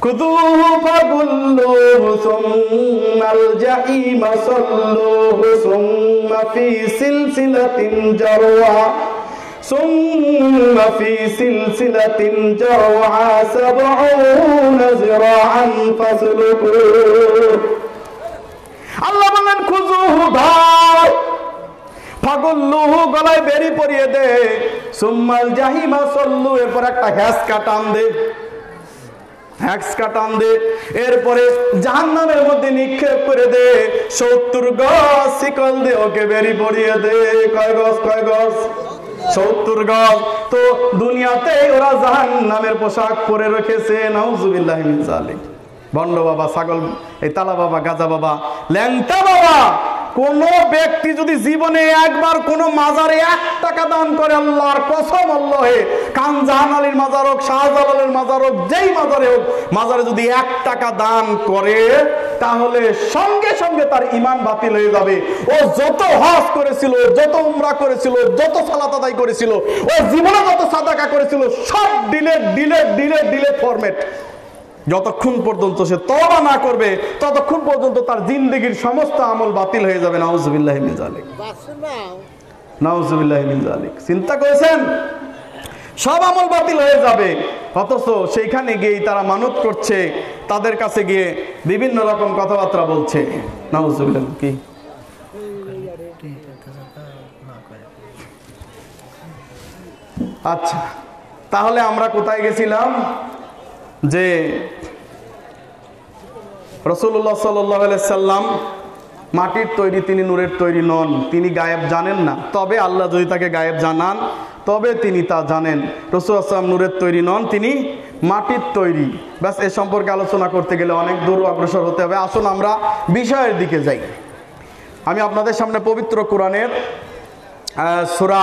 খুযুহু ফাগুল্লুহু সুম্মাল জাহিমা সাল্লুহু সুম্মা ফি সিলসিলাতিন জারওহা সাবউনা যিরাআন ফাসলুকুহু। আল্লাহ বলেন, খুযুহু ধর, ফাগুল্লুহু গলায় বেরি পরিয়ে দে, সুম্মাল জাহিমা সাল্লু, এরপর একটা হ্যাঁচকা টান দে, হ্যাঁচকা টান দে, এরপরে জাহান্নামের মধ্যে নিক্ষেপ করে দে, 70 গজ শিকল দে, ওকে বেরি পরিয়ে দে। কয় গজ? কয় গজ? 70 গজ। তো দুনিয়াতে ওরা জাহান্নামের পোশাক পরে রেখেছে। নাউজুবিল্লাহি মিন যালিক। ভণ্ড বাবা, ছাগল, এই তালা বাবা, গাজা বাবা, ল্যাংটা বাবা, কোন ব্যক্তি যদি জীবনে একবার কোন মাজারে 1 টাকা দান করে, আল্লাহর কসম, আল্লাহে কান জাহান আলীর মাজার হোক, শাহজালালের মাজার হোক, যেই মাজারে হোক, মাজারে যদি 1 টাকা দান করে, তাহলে সঙ্গে সঙ্গে তার ঈমান বাতিল হয়ে যাবে। ও যত হজ করেছিল, যত উমরা করেছিল, যত সালাত আদায় করেছিল, ও জীবনে যত সাদাকা করেছিল, সব ডিলেট ফরম্যাট। যতক্ষণ পর্যন্ত সে তওবা না করবে, ততক্ষণ পর্যন্ত তার জিন্দেগীর সমস্ত আমল বাতিল হয়ে যাবে। নাউজুবিল্লাহি মিন যালিক, নাউজুবিল্লাহি মিন যালিক। চিন্তা করেছেন? সব আমল বাতিল হয়ে যাবে। অথচ সেইখানে গিয়ে তারা মানত করছে, তাদের কাছে গিয়ে বিভিন্ন রকম কথাবার্তা বলছে। নাউজুবিল্লাহ। কি আচ্ছা, তাহলে আমরা কোথায় গেছিলাম? যে রাসূলুল্লাহ সাল্লাল্লাহু আলাইহি সাল্লাম মাটির তৈরি, তিনি নূরের তৈরি নন, তিনি গায়েব জানেন না। তবে আল্লাহ যদি তাকে গায়েব জানান, তবে তিনি তা জানেন। রাসূলুল্লাহ সাল্লাল্লাহু নূরের তৈরি নন, তিনি মাটির তৈরি। ব্যাস, এ সম্পর্কে আলোচনা করতে গেলে অনেক দূর অগ্রসর হতে হবে। আসুন আমরা বিষয়ের দিকে যাই। আমি আপনাদের সামনে পবিত্র কোরআনের সূরা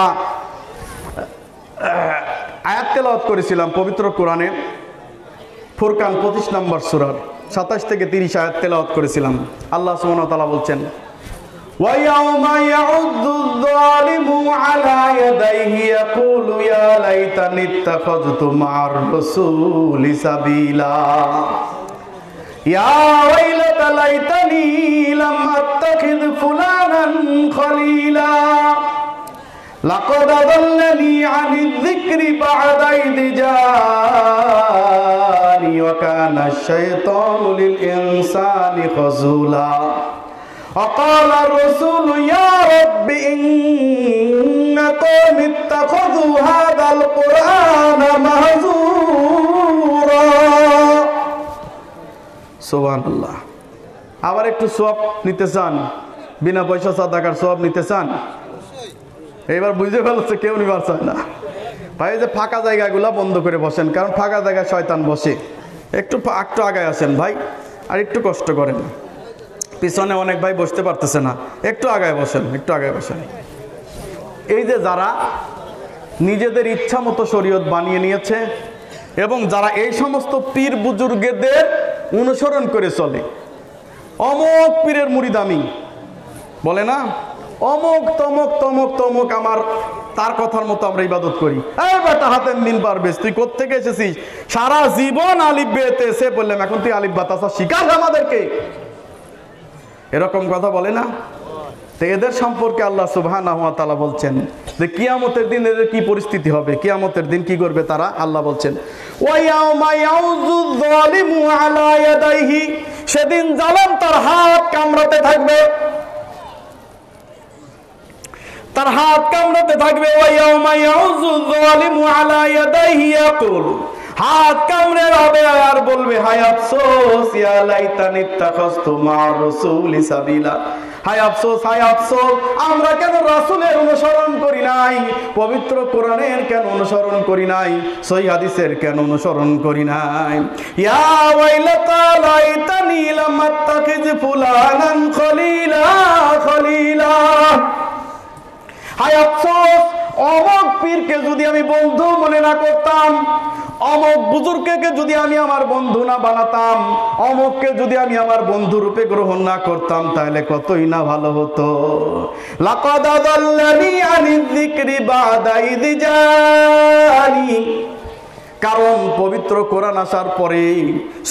আয়াত তেলাওয়াত করেছিলাম। পবিত্র কোরআনের ফুরকান 25 নম্বর সূরার 27 থেকে 30 আয়াত তেলাওয়াত করেছিলাম। আল্লাহ সুবহানাহু ওয়া তাআলা বলছেন, ওয়া ইয়াউমা ইয়াউদ্দুয যালিমু আলা ইয়াদাইহি ইয়াকুলু ইয়া লাইতানি ইত্তাখাযতু মা'আর রাসূলি সাবিলা ইয়া ওয়াইলাতা লাইতানি লাম আত্তাখিয ফুলানান খলিলা লাকাদ আদাল্লানি আনিয যিকরি বা'দা ইয জাআনি ওয়া কানা আশ-শাইতানু লিল ইনসানি খাযুলা ওয়া ক্বালা আর-রাসূলু ইয়া রাব্বি ইন্না কওমি ইত্তাখাযু হাযাল কুরআনা মাহজুরা। সুবহানাল্লাহ। আবার একটু সওয়াব নিতে চান? বিনা পয়সা সাদাকার সওয়াব নিতে চান? এবার বুঝে ফেলছে কেউ নিবার চায় না। ভাই, যে ফাঁকা জায়গাগুলো বন্ধ করে বসেন, কারণ ফাঁকা জায়গায় শয়তান বসে। একটু আগায় আসেন ভাই, আর একটু কষ্ট করেন। পিছনে অনেক ভাই বসতে পারতেছে না, একটু আগায় বসেন, একটু আগায় বসেন। এই যে যারা নিজেদের ইচ্ছা মতো শরীয়ত বানিয়ে নিয়েছে, এবং যারা এই সমস্ত পীর বুজুর্গদের অনুসরণ করে চলে, অমুক পীরের মুরিদ আমি বলে না, অমুক তমুক তমুক তমুক আমার, তার কথার মতো আমরা ইবাদত করি। এই বেটা হাতে মিন পারবেস, তুই কোত্থেকে এসেছিস? সারা জীবন আলিফ বেতে এসে বললাম, এখন তুই আলিফ বাতাসা শিকার আমাদেরকে, এরকম কথা বলে না? তো এদের সম্পর্কে আল্লাহ সুবহানাহু ওয়া তাআলা বলছেন যে কিয়ামতের দিন এদের কি পরিস্থিতি হবে, কিয়ামতের দিন কি করবে তারা। আল্লাহ বলছেন, ওয়া ইয়াউমা ইয়াউযু যালিমু আলা ইয়াদাইহি, সেদিন জালেম তার হাত কামড়াতে থাকবে, তার হাত কামড়াতে থাকবে। ওয়া ইয়াউমা ইয়াউযু যালিমু আলা ইয়াদাইহি ইয়াকুল, হাত কামড়ে রবে আর বলবে হায় আফসোস ইয়া লাইতানি ইত্তাখাযতু মা'আর রাসূলি সাবিলা। হায় আফসোস, হায় আফসোস, আমরা কেন রাসূলের অনুসরণ করি নাই, পবিত্র কোরআনের কেন অনুসরণ করি নাই, সহিহ হাদিসের কেন অনুসরণ করি নাই। ইয়া ওয়াইলাতা লাইতানি লাম আত্তাখিয ফুলানান খলিলা খলিলা। হায় আফসোস, অমুক পীরকে যদি আমি বন্ধু মনে না করতাম, অমুক বুজুর্গকে যদি আমি আমার বন্ধু না বানাতাম, অমুককে যদি আমি আমার বন্ধু রূপে গ্রহণ না করতাম, তাহলে কতই না ভালো হতো। লাকাদ আযাল্লানি আনিয যিকরি বা'দা ইয জানি। কারণ পবিত্র কোরআন আসার পরে,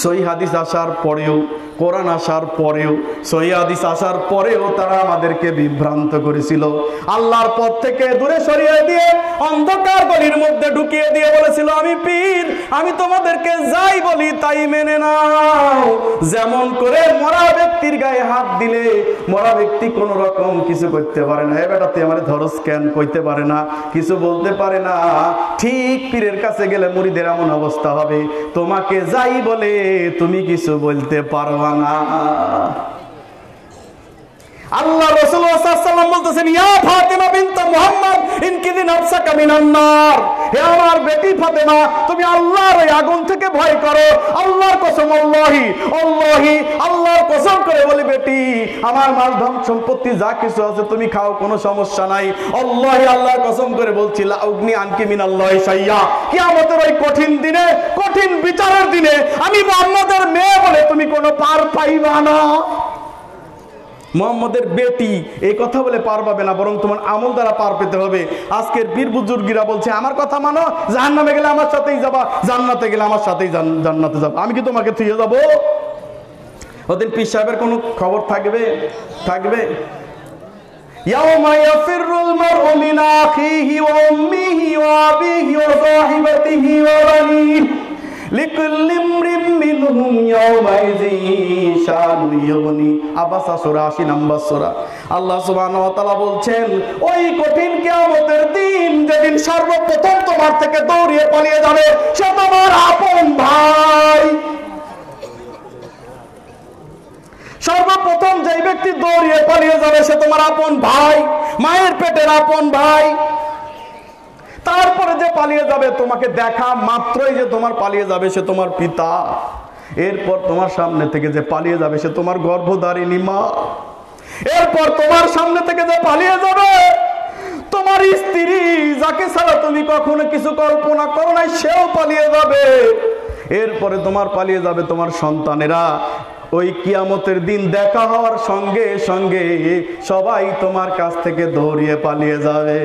সহিহ হাদিস আসার পরেও, কোরআন আসার পরেও, সহিহ হাদিস আসার পরেও তারা আমাদেরকে বিভ্রান্ত করেছিল। আল্লাহর পথ থেকে দূরে সরিয়ে দিয়ে অন্ধকার গলির মধ্যে ঢুকিয়ে দিয়ে বলেছিল আমি পীর, আমি তোমাদেরকে যাই বলি তাই মেনে নাও। যেমন করে মরা ব্যক্তির গায়ে হাত দিলে মরা ব্যক্তি কোন রকম কিছু করতে পারে না, এ বেটা তুই আমারে ধরস কেন, কইতে পারে না, কিছু বলতে পারে না। ঠিক পীরের কাছে গেলে মুরিদের এমন অবস্থা হবে, তোমাকে যাই বলে তুমি কিছু বলতে পারবা না। আল্লাহ রাসূলুল্লাহ সাল্লাল্লাহু আলাইহি ওয়াসাল্লাম বলতেছেন ইয়া ফাতিমা বিনত মুহাম্মদ ইনকিযি নাফসাকা মিনান নার। হে আমার বেটি ফাতেমা, তুমি আল্লাহর এই আগুন থেকে ভয় করো। আল্লাহর কসম, আল্লাহি আল্লাহি, আল্লাহর কসম করে বলি বেটি, আমার মাল ধন সম্পত্তি যা কিছু আছে তুমি খাও, কোনো সমস্যা নাই। আল্লাহি, আল্লাহর কসম করে বলছি লা উগনি আনকি মিনাল্লাহি শাইয়া। কিয়ামতের ওই কঠিন দিনে, কঠিন বিচারের দিনে আমি মুহাম্মদের মেয়ে বলে তুমি কোনো পার পাইবা না। মুহাম্মদের বেটি এই কথা বলে পার পাবে না, বরং তোমার আমল দ্বারা পার পেতে হবে। আজকের বীর বুজুর্গিরা বলছে আমার কথা মানো, জাহান্নামে গেলে আমার সাথেই যাবা, জান্নাতে গেলে আমার সাথেই জান্নাতে যাবা, আমি কি তোমাকে থুয়ে যাব? ওদিন পীর সাহেবের কোনো খবর থাকবে? থাকবে। ইয়াউমা ইয়াফিরুল মারউ মিন আখিহি ওয়া উম্মিহি ওয়া আবিহি ওয়া সাহিবাতিহি ওয়া বানিহি লিকুল্লি ইমরিন মিনহুম ইয়াওমাইযিন শানুন ইউগনি। আবাসা সূরা ৮০ নম্বর সূরা। আল্লাহ সুবহানাহু ওয়া তাআলা বলছেন ওই কঠিন কিয়ামতের দিন যেদিন সর্বপ্রথম তোমার থেকে দৌড়িয়ে পালিয়ে যাবে সে তোমার আপন ভাই। সর্বপ্রথম যে ব্যক্তি দৌড়িয়ে পালিয়ে যাবে সে তোমার আপন ভাই, মায়ের পেটের আপন ভাই। তারপরে যে পালিয়ে যাবে, তোমাকে দেখা মাত্রই যে তোমার পালিয়ে যাবে সে তোমার পিতা। এরপর তোমার সামনে থেকে যে পালিয়ে যাবে সে তোমার গর্ভধারিণী মা। এরপর তোমার সামনে থেকে যে পালিয়ে যাবে তোমার স্ত্রী, যাকে ছাড়া তুমি কখনো কিছু কল্পনা করো নাই, সেও পালিয়ে যাবে। এরপরে তোমার পালিয়ে যাবে তোমার সন্তানেরা। ওই কিয়ামতের দিন দেখা হওয়ার সঙ্গে সঙ্গে সবাই তোমার কাছ থেকে দৌড়িয়ে পালিয়ে যাবে।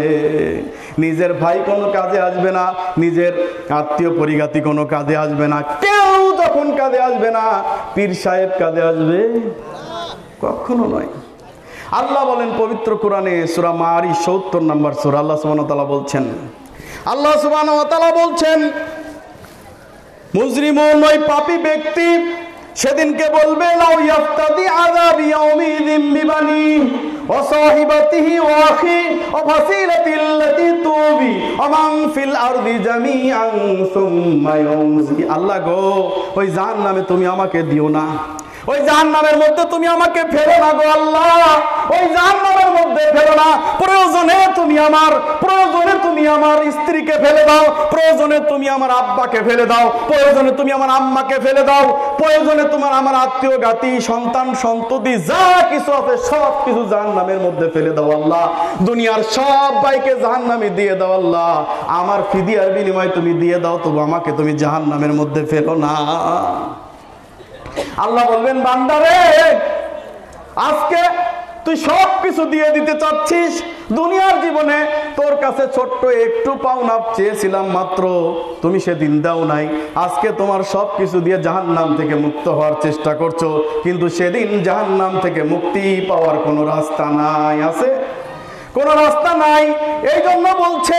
নিজের ভাই কোনো কাজে আসবে না, নিজের আত্মীয় পরিগাতি কোনো কাজে আসবে না, কেউ যখন কাজে আসবে না, পীর সাহেব কাজে আসবে কখনো নয়। আল্লাহ বলেন পবিত্র কোরআনে সূরা মাআরিজ ৭০ নম্বর সূরা, আল্লাহ সুবহানাহু ওয়া তাআলা বলছেন, আল্লাহ সুবহানাহু ওয়া তাআলা বলছেন মুজরিমুন, ওই পাপী ব্যক্তি সেদিনকে বলবে লাউ ইয়াফতাদি আযাবি ইয়াউমিযিন বিবানি ওয়া সাহিবাতিহি ওয়া আখি ওয়া ফাসিলাতিল্লাতী তুবি ওয়া মান ফিল আরদি জামিআন সুম্মা ইউনজি। আল্লাহ গো, ওই জাহান্নামে তুমি আমাকে দিও না, ওই জাহান্নামের মধ্যে তুমি আমাকে ফেলো না গো আল্লাহ, ওই জাহান্নামের মধ্যে ফেলো না। প্রয়োজনে তুমি আমার স্ত্রীকে ফেলে দাও, প্রয়োজনে তুমি আমার আব্বাকে ফেলে দাও, প্রয়োজনে তুমি আমার আম্মাকে ফেলে দাও, প্রয়োজনে তোমার আমার আত্মীয় গাতি সন্তান সন্ততি যা কিছু আছে সব কিছু জাহান্নামের মধ্যে ফেলে দাও আল্লাহ। দুনিয়ার সব ভাইকে জাহান্নামে দিয়ে দাও আল্লাহ, আমার ফিদিয়ার বিনিময়ে তুমি দিয়ে দাও, তবু আমাকে তুমি জাহান্নামের মধ্যে ফেলো না। আল্লাহ বলবেন বান্দারে, আজকে তুই সব কিছু দিয়ে দিতে চাচ্ছিস, দুনিয়ার জীবনে তোর কাছে ছোট্ট একটু পাওনা চেয়েছিলাম মাত্র, তুমি সেদিন দাও নাই। আজকে তোমার সব কিছু দিয়ে জাহান্নাম থেকে মুক্ত হওয়ার চেষ্টা করছো, কিন্তু সেদিন জাহান্নাম থেকে মুক্তি পাওয়ার কোনো রাস্তা নাই। আছে? কোন রাস্তা নাই। এই জন্য বলছে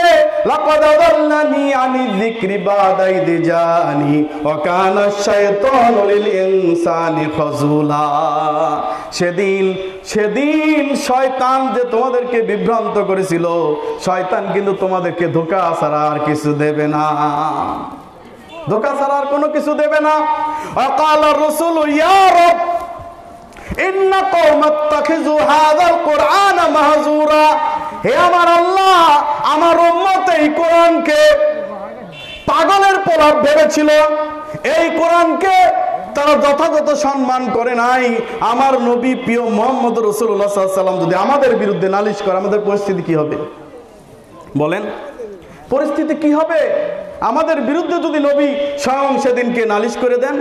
লাকাদ আযাল্লানি আনি যিকরি বা'দা ইয জানি ওয়া কানা শাইতানু লিল ইনসানি খাযুলা। সেদিন শয়তান যে তোমাদেরকে বিভ্রান্ত করেছিল, শয়তান কিন্তু তোমাদেরকে ধোঁকা ছাড়া আর কিছু দেবে না। ধোঁকা ছাড়া আর কোনো কিছু দেবে না। ওয়াকালা রাসূলু ইয়া রাব ইন্না কওমাত্তাখিযু হাযাল কুরআনা মাহজুরা, হে আমার আল্লাহ, আমার উম্মত এই কোরআনকে পাগলের প্রলাপ ভেবেছিল, এই কোরআনকে তারা যথাযথ সম্মান করে নাই। আমার নবী প্রিয় মুহাম্মদ রাসূলুল্লাহ সাল্লাল্লাহু আলাইহি ওয়াসাল্লাম যদি আমাদের বিরুদ্ধে নালিশ করে, আমাদের পরিস্থিতি কি হবে বলেন? পরিস্থিতি কি হবে আমাদের বিরুদ্ধে যদি নবী স্বয়ং সেদিনকে নালিশ করে দেন?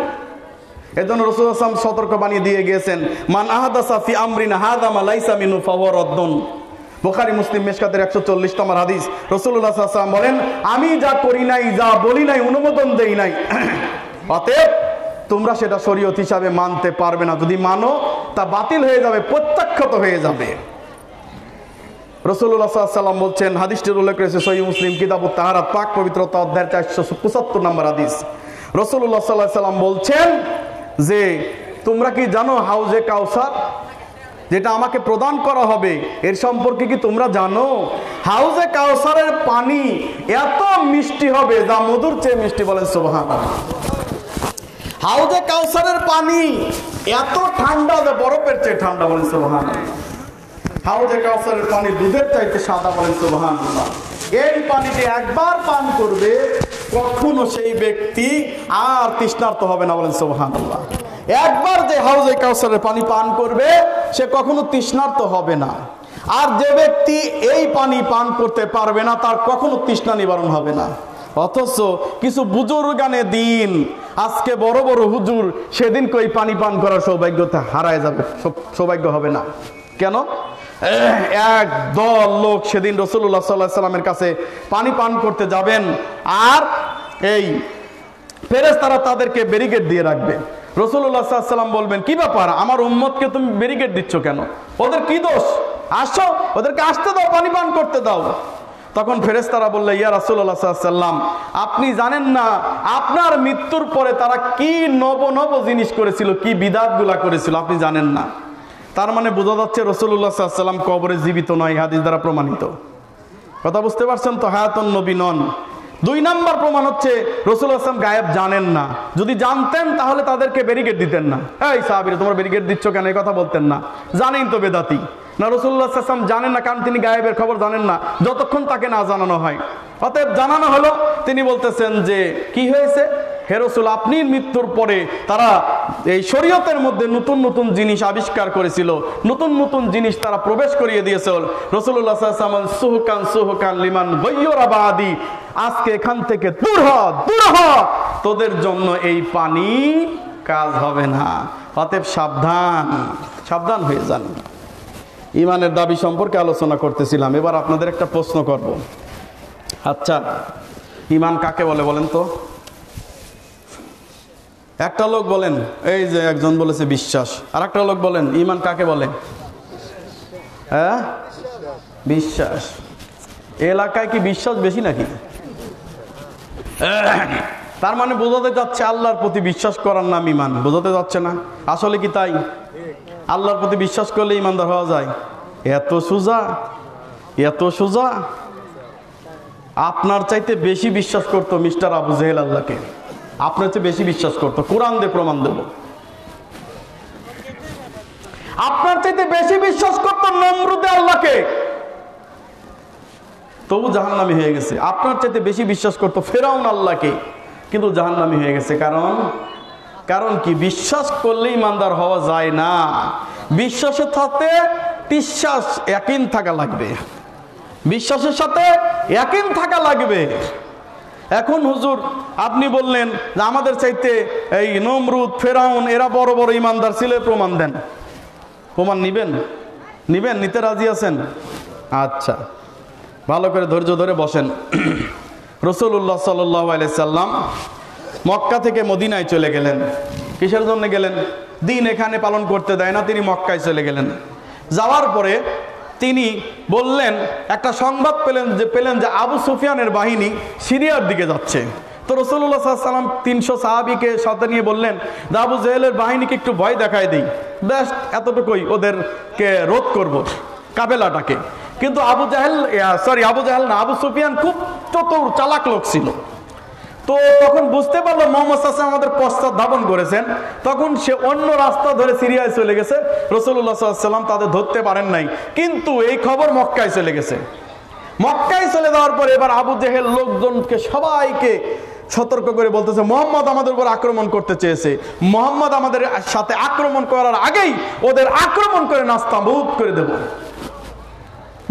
এজন্য রাসূলুল্লাহ সাল্লাল্লাহু আলাইহি ওয়াসাল্লাম সতর্ক বানিয়ে দিয়ে গিয়েছেন, মান আহাদাসা ফি আমরিনা হাযা মা লাইসা মিনহু ফাহুয়া রাদ্দুন। বুখারী মুসলিম মিশকাতের 140 নম্বর হাদিস। রাসূলুল্লাহ সাল্লাল্লাহু আলাইহি ওয়াসাল্লাম বলেন, আমি যা করি নাই, যা বলি নাই, অনুমোদন দেই নাই, অতএব তোমরা সেটা শরীয়ত হিসাবে মানতে পারবে না। যদি মানো তা বাতিল হয়ে যাবে, প্রত্যাখ্যাত হয়ে যাবে। রাসূলুল্লাহ সাল্লাল্লাহু আলাইহি ওয়াসাল্লাম বলছেন, হাদিসটির উল্লেখ রয়েছে সহিহ মুসলিম কিতাবুত তাহারাত, পাক পবিত্রতা অধ্যায় 475 নম্বর হাদিস। রাসূলুল্লাহ সাল্লাল্লাহু আলাইহি ওয়াসাল্লাম বলছেন যে তোমরা কি জানো হাউজে কাউসার যেটা আমাকে প্রদান করা হবে, এর সম্পর্কে কি তোমরা জানো? হাউজে কাউসারের পানি এত মিষ্টি হবে যা মধুর চেয়ে মিষ্টি। বলেন সুবহানাল্লাহ। হাউজে কাউসারের পানি এত ঠান্ডা যে বরফের চেয়ে ঠান্ডা। বলেন সুবহানাল্লাহ। হাউজে কাউসারের পানি দুধের চাইতে সাদা। বলেন সুবহানাল্লাহ। এই পানিতে একবার পান করবে কখনো সেই ব্যক্তি আর তৃষ্ণার্ত হবে না। বলেন সুবহানাল্লাহ। একবার যে হাউজে কাউসারের পানি পান করবে সে কখনো তৃষ্ণার্ত হবে না। আর যে ব্যক্তি এই পানি পান করতে পারবে না তার কখনো তৃষ্ণা নিবারণ হবে না। অথচ কিছু বুজুর্গানে দিন, আজকে বড় বড় হুজুর, সেদিন কই পানি পান করার সৌভাগ্যতা হারায় যাবে, সৌভাগ্য হবে না। কেন? এক দল লোক সেদিন রাসূলুল্লাহ সাল্লাল্লাহু আলাইহি ওয়াসাল্লামের কাছে পানি পান করতে যাবেন, আর এই ফেরেশতারা তাদেরকে ব্যারিকেড দিয়ে রাখবে। রাসূলুল্লাহ সাল্লাল্লাহু আলাইহি ওয়াসাল্লাম বলবেন, কি ব্যাপার, আমার উম্মতকে তুমি ব্যারিকেড দিচ্ছ কেন? ওদের কি দোষ? আসো, ওদেরকে আসতে দাও, পানি পান করতে দাও। তখন ফেরেশতারা বললে, ইয়া রাসূলুল্লাহ সাল্লাল্লাহু আলাইহি ওয়াসাল্লাম, আপনি জানেন না আপনার মৃত্যুর পরে তারা কি নব নব জিনিস করেছিল, কি বিদআতগুলা করেছিল, আপনি জানেন না। তার মানে বোঝা যাচ্ছে রাসূলুল্লাহ সাল্লাল্লাহু আলাইহি ওয়াসাল্লাম কবরে জীবিত নয়, হাদিস দ্বারা প্রমাণিত। কথা বুঝতে পারছেন তো? হায়াতুন নবী নন। 2 নাম্বার প্রমাণ হচ্ছে রাসূলুল্লাহ সাল্লাল্লাহু আলাইহি ওয়াসাল্লাম গায়েব জানেন না। যদি জানতেন তাহলে তাদেরকে ব্যারিকেড দিতেন না। এই সাহাবীরা তোমরা ব্যারিকেড দিচ্ছ কেন, এই কথা বলতেন না। জানেন তো বেদাতি না, রাসূলুল্লাহ সাল্লাল্লাহু আলাইহি ওয়াসাল্লাম জানেন না, কারণ তিনি গায়েবের খবর জানেন না যতক্ষণ তাকে না জানানো হয়। অতএব জানানো হলো, তিনি বলতেছেন যে কি হয়েছে হে রাসূল, আপনি মৃত্যুর পরে তারা এই শরীয়তের মধ্যে নতুন নতুন জিনিস আবিষ্কার করেছিল, নতুন নতুন জিনিস তারা প্রবেশ করিয়ে দিয়েছিল। রাসূলুল্লাহ সাল্লাল্লাহু আলাইহি ওয়াসাল্লাম সুহকান সুহকান লিমান গায়্যারা বাদি, আজকে এখান থেকে দূর হ, দূর হ, তোদের জন্য এই পানি কাজ হবে না। অতএব সাবধান, সাবধান হয়ে যান। ইমানের দাবি সম্পর্কে আলোচনা করতেছিলাম, এবার আপনাদের একটা প্রশ্ন করব। আচ্ছা, ইমান কাকে বলে বলেন তো? একটা লোক বলেন, এই যে একজন বলেছে বিশ্বাস, আর একটা লোক বলেন ইমান কাকে বলে? হ্যাঁ, বিশ্বাস। এলাকায় কি বিশ্বাস বেশি নাকি? তার মানে বোঝাতে যাচ্ছে আল্লাহর প্রতি বিশ্বাস করার নাম ইমান, বোঝাতে যাচ্ছে না? আসলে কি তাই? আল্লাহর প্রতি বিশ্বাস করলে ইমানদার হওয়া যায়? এত সোজা, এত সোজা। আপনার চাইতে বেশি বিশ্বাস করতো মিস্টার আবু জেহেল আল্লাহকে, আপনার চেয়ে বেশি বিশ্বাস করতো। কোরআন দিয়ে প্রমাণ দেব। আপনার চাইতে বেশি বিশ্বাস করতো নমরুদে আল্লাহকে, তবু জাহান্নামী হয়ে গেছে। আপনার চাইতে বেশি বিশ্বাস করতো ফেরাউন আল্লাহকে, কিন্তু জাহান্নামী হয়ে গেছে। কারণ কি? বিশ্বাস করলে ইমানদার হওয়া যায় না। বিশ্বাসের সাথে বিশ্বাস ইয়াকিন থাকা লাগবে, বিশ্বাসের সাথে ইয়াকিন থাকা লাগবে। এখন হুজুর আপনি বললেন যে আমাদের চাইতে এই নমরুদ ফেরাউন এরা বড় বড় ইমানদার ছিল, প্রমাণ দেন। প্রমাণ নিবেন? নিতে রাজি আছেন? আচ্ছা, ভালো করে ধৈর্য ধরে বসেন। রাসূলুল্লাহ সাল্লাল্লাহু আলাইহি সাল্লাম মক্কা থেকে মদিনায় চলে গেলেন। কিসের জন্য গেলেন? দিন এখানে পালন করতে দেয় না, তিনি মক্কায় চলে গেলেন। যাওয়ার পরে তিনি বললেন, একটা সংবাদ পেলেন যে আবু সুফিয়ানের বাহিনী সিরিয়ার দিকে যাচ্ছে। তো রাসূলুল্লাহ সাল্লাল্লাহু আলাইহি সাল্লাম 300 সাহাবীকে সাথে নিয়ে বললেন যে আবু জেহেলের বাহিনীকে একটু ভয় দেখায় দিই, ব্যাস এতটুকুই, ওদেরকে রোধ করব কাফেলাটাকে। কিন্তু আবু সুফিয়ান খুব চতুর চালাক লোক ছিল। তো তখন বুঝতে পারলো মোহাম্মদ সাল্লাল্লাহু আলাইহি ওয়াসাল্লাম আমাদের পশ্চাৎ ধাবন করেছেন, তখন সে অন্য রাস্তা ধরে সিরিয়ায় চলে গেছে। রাসূলুল্লাহ সাল্লাল্লাহু আলাইহি ওয়াসাল্লাম তাদের ধরতে পারেন নাই, কিন্তু এই খবর মক্কায় চলে গেছে। মক্কায় চলে যাওয়ার পরে এবার আবু জেহেল লোকজনকে সবাইকে সতর্ক করে বলতেছে, মোহাম্মদ আমাদের উপর আক্রমণ করতে চেয়েছে, মোহাম্মদ আমাদের সাথে আক্রমণ করার আগেই ওদের আক্রমণ করে নাস্তানাবুদ করে দেব।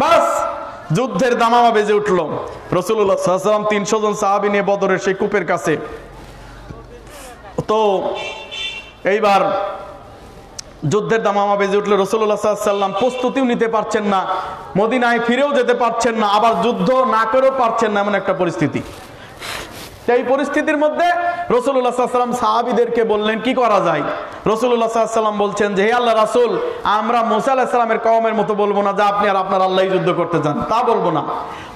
বাস যুদ্ধের দামামা বেজে উঠল। রাসূলুল্লাহ সাল্লাল্লাহু আলাইহি ওয়াসাল্লাম 300 জন সাহাবী নিয়ে বদরের সেই কূপের কাছে। তো এইবার যুদ্ধের দামামা বেজে উঠলে রাসূলুল্লাহ সাল্লাল্লাহু আলাইহি ওয়াসাল্লাম প্রস্তুতিও নিতে পারছেন না, মদিনায় ফিরেও যেতে পারছেন না, আবার যুদ্ধ না করেও পারছেন না, এমন একটা পরিস্থিতি। এই পরিস্থিতির মধ্যে রাসূলুল্লাহ সাল্লাল্লাহু আলাইহি ওয়াসাল্লাম সাহাবীদেরকে বললেন কি করা যায়। রাসূলুল্লাহ সাল্লাল্লাহু আলাইহি ওয়াসাল্লাম বলছেন যে, হে আল্লাহ রাসূল, আমরা মুসা আলাইহিস সালামের কওমের মতো বলবো না যে আপনি আর আপনার আল্লাহই যুদ্ধ করতে চান, তা বলবো না।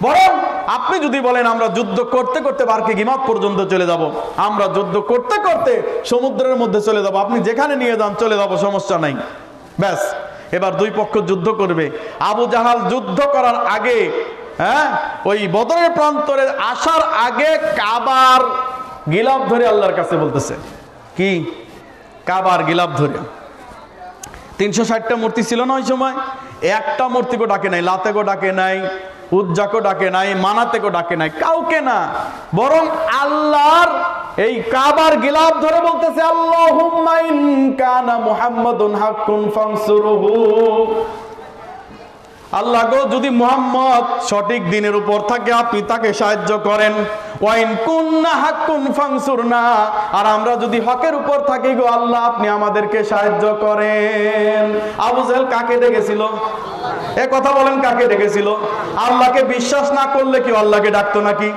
বরং আপনি যদি বলেন আমরা যুদ্ধ করতে করতে বারকে গিমাত পর্যন্ত চলে যাব, আমরা যুদ্ধ করতে করতে সমুদ্রের মধ্যে চলে যাব, আপনি যেখানে নিয়ে যান চলে যাব, সমস্যা নাই। ব্যাস, এবার দুই পক্ষ যুদ্ধ করবে। আবু জাহাল যুদ্ধ করার আগে, ওই বদরের প্রান্তরে আসার আগে কাবার গিলাফ ধরে আল্লাহর কাছে বলতেছে, কি কাবার গিলাফ ধরে। 360টা মূর্তি ছিল না ওই সময়, একটা মূর্তিকে ডাকে নাই, লাতেকে ডাকে নাই, উজ্জাকে ডাকে নাই, মানাতেকে ডাকে নাই, কাউকে না, বরং আল্লাহর এই কাবার গিলাফ ধরে বলতেছে, আল্লাহুম্মা ইন কানা মুহাম্মাদুন হাক্কুন ফানসুরহু। আল্লাহ গো, যদি মুহাম্মদ সঠিক দিনের উপর থাকে আপনি তাকে সাহায্য করেন। ওয়াইন কুন্না হাক্কুন ফানসুরনা, আর আমরা যদি হকের উপর থাকি গো আল্লাহ আপনি আমাদেরকে সাহায্য করেন। আবু জেহেল কাকে ডেকেছিল? এ কথা বলেন, কাকে ডেকেছিল? আল্লাহকে বিশ্বাস না করলে কি আল্লাহকে ডাকতো নাকি?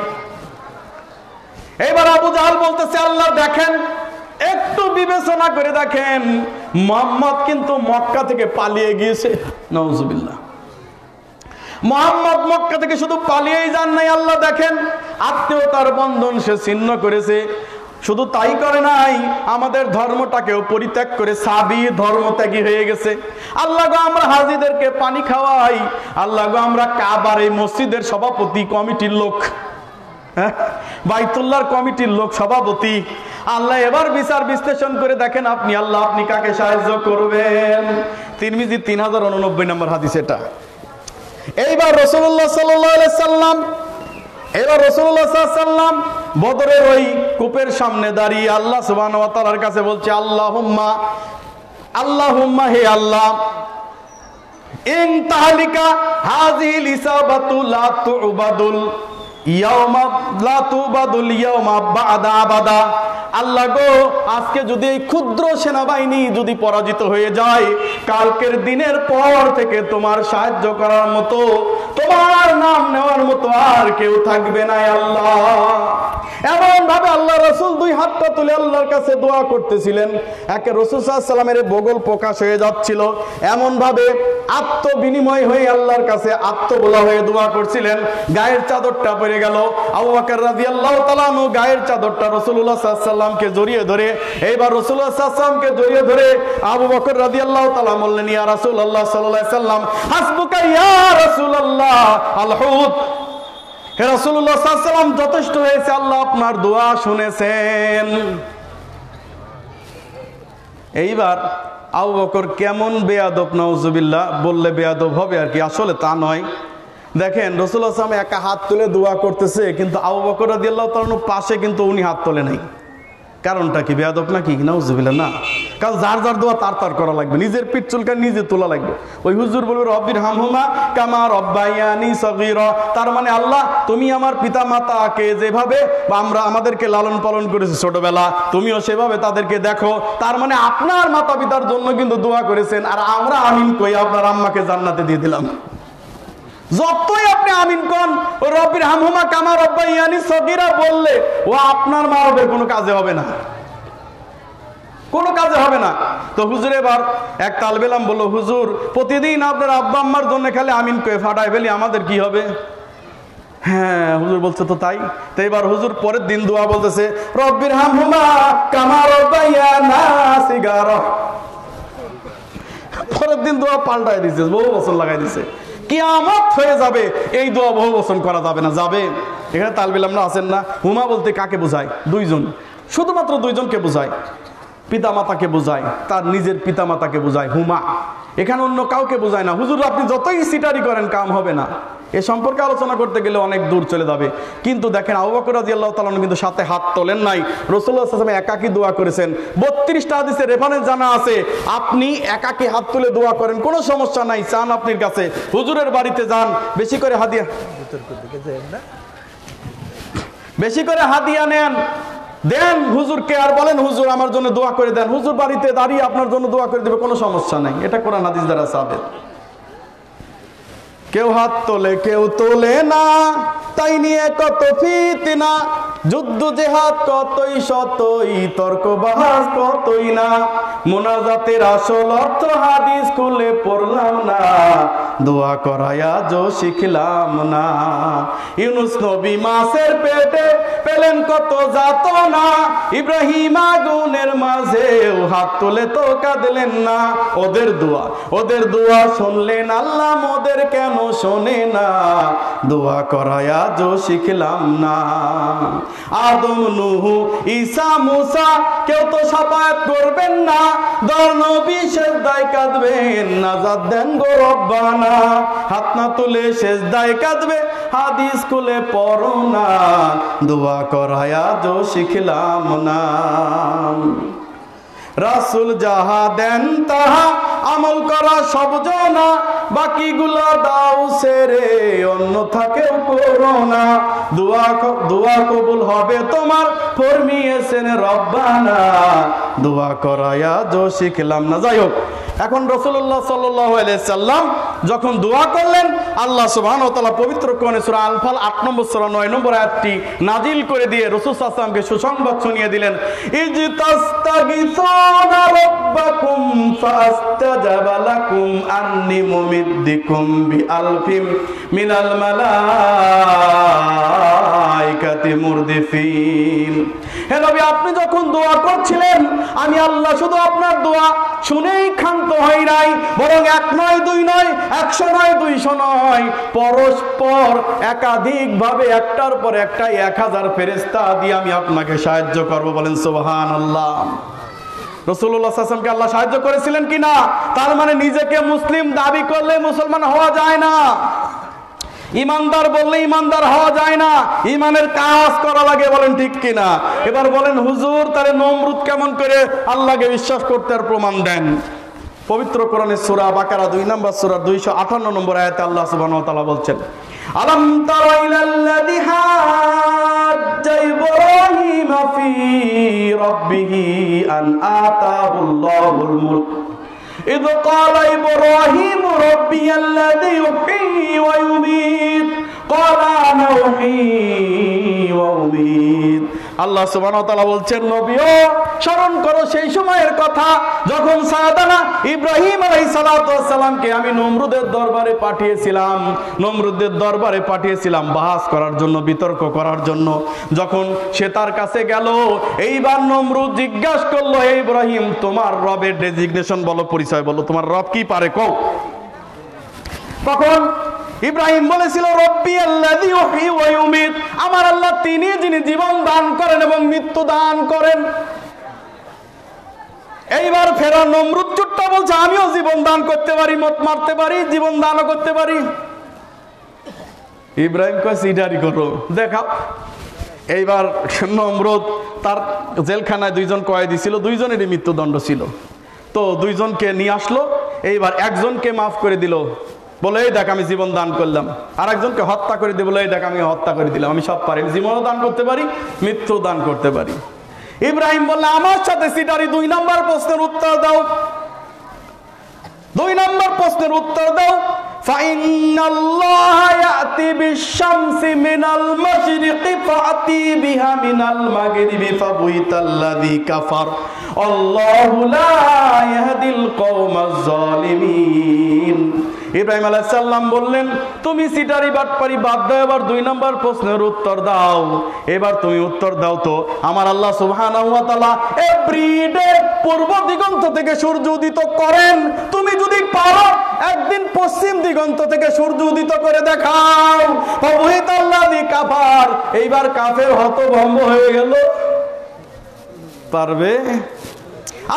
এবার আবু জাহাল বলতেছে, আল্লাহ দেখেন, একটু বিবেচনা করে দেখেন, মুহাম্মদ কিন্তু মক্কা থেকে পালিয়ে গিয়েছে। নাউজুবিল্লাহ। মুহাম্মদ মক্কা থেকে শুধু পালিয়েই যান নাই, আল্লাহ দেখেন আত্মীয়তার বন্ধন সে ছিন্ন করেছে। শুধু তাই করে নাই, আমাদের ধর্মটাকেও পরিত্যাগ করে সাবি ধর্মত্যাগী হয়ে গেছে। আল্লাহ গো, আমরা হাজীদেরকে পানি খাওয়াই, আল্লাহ গো, আমরা কাবার এই মসজিদের সভাপতি কমিটির লোক, বাইতুল্লাহর কমিটির লোক, সভাপতি। আল্লাহ এবার বিচার বিশ্লেষণ করে দেখেন আপনি আল্লাহ আপনি কাকে সাহায্য করবেন। তিরমিজি 3089 নম্বর হাদিস এটা। এইবার রাসূলুল্লাহ সাল্লাল্লাহু আলাইহি সাল্লাম বদরের ওই কূপের সামনে দাঁড়িয়ে আল্লাহ সুবহানাহু ওয়া তাআলার কাছে বলছে, আল্লাহুম্মা হে আল্লাহ, ইন তাহলিকা হাযিহিল ইসাবাতু লা তুবাদুল ইয়াউমা বা'দা আবাদা। আল্লাহ গো, আজকে যদি এই ক্ষুদ্র সেনাবাহিনী যদি পরাজিত হয়ে যায়, কালকের দিনের পর থেকে তোমার সাহায্য করার মতো, তোমার নাম নেওয়ার মতো আর কেউ থাকবে না আল্লাহ। এমন ভাবে আল্লাহ রাসূল দুই হাতটা তুলে আল্লাহর কাছে দোয়া করতেছিলেন, একে রাসূল সাল্লাল্লাহু আলাইহি ওয়াসাল্লামের বগল প্রকাশ হয়ে যাচ্ছিল, এমন ভাবে আত্মবিনিময় হয়ে আল্লাহর কাছে আত্মবোলা হয়ে দোয়া করছিলেন। গায়ের চাদরটা পড়ে গেল। আবু বকর রাদিয়াল্লাহু তাআলা আনহু গায়ের চাদরটা রাসূলুল্লাহ সাল্লাল্লাহু আলাইহি ওয়াসাল্লামকে জড়িয়ে ধরে, এইবার রাসূলুল্লাহ সাল্লাল্লাহু আলাইহি ওয়াসাল্লামকে জড়িয়ে ধরে আবু বকর রাদিয়াল্লাহু তাআলা বললেন, ইয়া রাসূলুল্লাহ সাল্লাল্লাহু আলাইহি ওয়াসাল্লাম, হাসবুকা ইয়া রাসূলুল্লাহ আল হুদ। হে রাসূলুল্লাহ সাল্লাল্লাহু আলাইহি ওয়াসাল্লাম, যথেষ্ট হয়েছে, আল্লাহ আপনার দোয়া শুনেছেন। এইবার আবু বকর কেমন বেয়াদব, নাউজুবিল্লাহ, বললে বেয়াদব হবে আর কি, আসলে তা নয়। দেখেন রাসূলুল্লাহ সাল্লাল্লাহু আলাইহি ওয়াসাল্লাম একা হাত তুলে দোয়া করতেছে, কিন্তু আবু বকর রাদিয়াল্লাহু তাআলা পাশে কিন্তু উনি হাত তোলে নাই। কারণটা কি? বেয়াদব নাকি? নাউজুবিল্লাহ না, কারণ যার যার দোয়া তার তার করা লাগবে, নিজের পিঠ চুলকা নিজে তোলা লাগবে। ওই হুজুর বলবে রব্বির হামহুমা কামা রব্বায়ানি সগীরা, তার মানে আল্লাহ তুমি আমার পিতা মাতাকে যেভাবে আমাদেরকে লালন পালন করেছে ছোটবেলা, তুমিও সেভাবে তাদেরকে দেখো। তার মানে আপনার মাতা পিতার জন্য কিন্তু দোয়া করেছেন, আর আমরা আমিন কই আপনার আম্মাকে জান্নাতে দিয়ে দিলাম। যতই আপনি আমিন কোন, ও রব্বির হামহুমা কামা রব্বায়ানি সগীরা বললে ও আপনার মা বাবার কোনো কাজে হবে না, কোনো কাজে হবে না। তো হুজুর এবার এক তালবেলাম বলল, হুজুর প্রতিদিন আপনার আব্বা আম্মার জন্য খালি আমিন কয়ে ফাটাই ফেলি, আমাদের কি হবে? হ্যাঁ, হুজুর বলছে তো তাই। তো এবার হুজুর পরের দিন দোয়া বলতেছে, রব্বির হামহুমা কামা রব্বায়ানা সিগারা। পরের দিন দোয়া পাল্টাই দিছে, বহু বছর লাগাই দিছে। কিয়ামত হয়ে যাবে, এই দোয়া বহু বছর করা যাবে না, যাবে এখানে তালবিল আমরা আছেন না? হুমা বলতে কাকে বোঝায়? দুইজন, শুধুমাত্র দুইজনকে বোঝায়, পিতামাতাকে বোঝায়, তার নিজের পিতামাতাকে বোঝায় হুমা, এখানে অন্য কাউকে বোঝায় না। হুজুর আপনি যতই সিটারি করেন কাম হবে না, এ সম্পর্কে আলোচনা করতে গেলে অনেক দূর চলে যাবে। কিন্তু দেখেন আবু বকর রাদিয়াল্লাহু তাআলা আনহু কিন্তু সাথে হাত তোলেন নাই, রাসূলুল্লাহ সাল্লাল্লাহু আলাইহি ওয়াসাল্লাম একাকী দোয়া করেছেন। 32টা হাদিসের রেফারেন্স জানা আছে, আপনি একাকী হাত তুলে দোয়া করেন, কোনো সমস্যা নাই। চান আপনার কাছে হুজুরের বাড়িতে যান, বেশি করে হাদিয়া, বেশি করে হাদিয়া নেন, দেন হুজুরকে, আর বলেন হুজুর আমার জন্য দোয়া করে দেন। হুজুর বাড়িতে দাঁড়িয়ে আপনার জন্য দোয়া করে দেবে, কোনো সমস্যা নাই। এটা কোরআন হাদিস দ্বারা সাবেত। কেউ হাত তোলে কেউ তোলে না, তাই নিয়ে কত ফিতনা, যুদ্ধ জেহাদ কতই শতই, তর্ক বাহাস কতই না, মুনাজাতের আসল অর্থ হাদিস খুলে পড়লাম না, দোয়া করায়া যো শিখলাম না। ইউনুস নবী মাছের পেটে পেলেন কত যাতনা, ইব্রাহিম আগুনের মাঝেও হাত তুলে তো কাঁদলেন না। ওদের দোয়া শুনলেন আল্লাহ, মোদের কেন শোনে না, দোয়া করায়া যো শিখলাম না। আদম নূহ ঈসা মুসা কেউ তো শাফায়াত করবেন না, দর নবী সেজদায় কাঁদবেন, নাজাত দেন গো রব্বানা। হাত না তুলে সেজদায় কাঁদবে, হাদিস খুলে পড়ো না, দোয়া করায়া যো শিখলাম না। রাসূল যাহা দেন তাহা আমল করা সব জানা, বাকিগুলো দাও ছেড়ে অন্য থাকেও করো না, দোয়া কবুল হবে তোমার, ফরমিয়েছেন রব্বানা, দোয়া করায়া যো শিখলাম না। যাই হোক, এখন রাসূলুল্লাহ সাল্লাল্লাহু আলাইহি সাল্লাম যখন দোয়া করলেন, আল্লাহ সুবহানাহু ওয়া তাআলা পবিত্র কোরআনে সূরা আনফাল 8 নম্বর সূরা 9 নম্বর আয়াতটি নাজিল করে দিয়ে রাসূল সাল্লাল্লাহু আলাইহি ওয়াসাল্লামকে সুসংবাদ শুনিয়ে দিলেন, ইজতাস্তাগিসুনা রাব্বাকুম ফাস্তাজাবা লাকুম আন্নী মুমিদ্দুকুম বিআলফিম মিনাল মালাইকাতি মুরদিফিন। হে নবী, আপনি যখন দোয়া করছিলেন, আমি আল্লাহ শুধু আপনার দোয়া শুনেই ক্ষান্ত হই নাই, বরং 1 নয় 2 নয় 100 নয় 200 নয়, পরস্পর একাধিক ভাবে একটার পর একটা 1000 ফেরেশতা দিয়ে আমি আপনাকে সাহায্য করব। বলেন সুবহানাল্লাহ। রাসূলুল্লাহ সাল্লাল্লাহু আলাইহি ওয়াসাল্লামকে আল্লাহ সাহায্য করেছিলেন কিনা? তার মানে নিজেকে মুসলিম দাবি করলে মুসলমান হওয়া যায় না, ইমানদার বললে ইমানদার হওয়া যায় না, ইমানের কাজ করা লাগে। বলেন ঠিক কিনা? এবার বলেন হুজুর, তাহলে নমরুদ কেমন করে আল্লাহকে বিশ্বাস করতে আর প্রমাণ দেন? পবিত্র কোরআনের সূরা বাকারা 2 নম্বর সূরা 258 নম্বর আয়াতে আল্লাহ সুবহানাহু ওয়া তাআলা বলছেন, আলাম তারা ইলাল্লাযী হাজ্জা ইব্রাহিম ফি রাব্বিহি আন আতাহুল্লাহুল মুলক إذ قال إبراهيم ربي الذي يحيي ويميت قال أنا أحيي وأميت। আল্লাহ সুবহানাহু ওয়া তাআলা বলছেন, নবীও স্মরণ করো সেই সময়ের কথা যখন সায়দানা ইব্রাহিম আলাইহিস সালাতু ওয়াস সালামকে আমি নমরুদের দরবারে পাঠিয়েছিলাম বাহাস করার জন্য, বিতর্ক করার জন্য। যখন সে তার কাছে গেল, এইবার নমরুদ জিজ্ঞাসা করলো, হে ইব্রাহিম, তোমার রবের ডেজিগনেশন বলো, পরিচয় বলো, তোমার রব কি পারে কও। তখন ইব্রাহিম বলেছিল, রব্বি আল্লাযী ইউহয়ী ওয়া ইউমীত, আমার আল্লাহ তিনি যিনি জীবন দান করেন এবং মৃত্যু দান করেন। এইবার ফেরা নমরুদ চুট্টা বলছে, আমিও জীবন দান করতে পারি, মত মারতে পারি, জীবন দানও করতে পারি। ইব্রাহিম কয় সিডারি করো, দেখাও। এইবার নমরুদ তার জেলখানায় 2 জন কয়েদি ছিল, 2 জনেরই মৃত্যুদণ্ড ছিল। তো 2 জনকে নিয়ে আসলো, এইবার একজনকে মাফ করে দিল, বলে এই দেখ আমি জীবন দান করলাম। আর একজনকে হত্যা করে দিয়ে বলে এই দেখ আমি হত্যা করে দিলাম, আমি সব পারি, জীবনও দান করতে পারি, মৃত্যু দান করতে পারি। ইব্রাহিম বললে, আমার সাথে সিটারি 2 নম্বর প্রশ্নের উত্তর দাও। 2 নম্বর প্রশ্নের উত্তর দাও, ফাইনাল্লাহা ইয়াতি বিশ-শামসি মিনাল মাশরিকি ফাতি বিহা মিনাল মাগরিবি ফাবুইতাল্লাযী কাফার আল্লাহু লা ইয়াহদিল কওমাজ জালিমিন। ইব্রাহিম আলাইহিস সালাম বললেন, তুমি সিটারি বাটপারি বাদ দাও, এবার 2 নম্বর প্রশ্নের উত্তর দাও। এবার তুমি উত্তর দাও তো, আমার আল্লাহ সুবহানাহু ওয়া তাআলা এভরিডে পূর্ব দিগন্ত থেকে সূর্য উদিত করেন, তুমি যদি পারো একদিন পশ্চিম দিগন্ত থেকে সূর্য উদিত করে দেখাও, ফাবুহিতাল্লাযী কাফার, এইবার কাফের হতভম্ব হয়ে গেল। পারবে?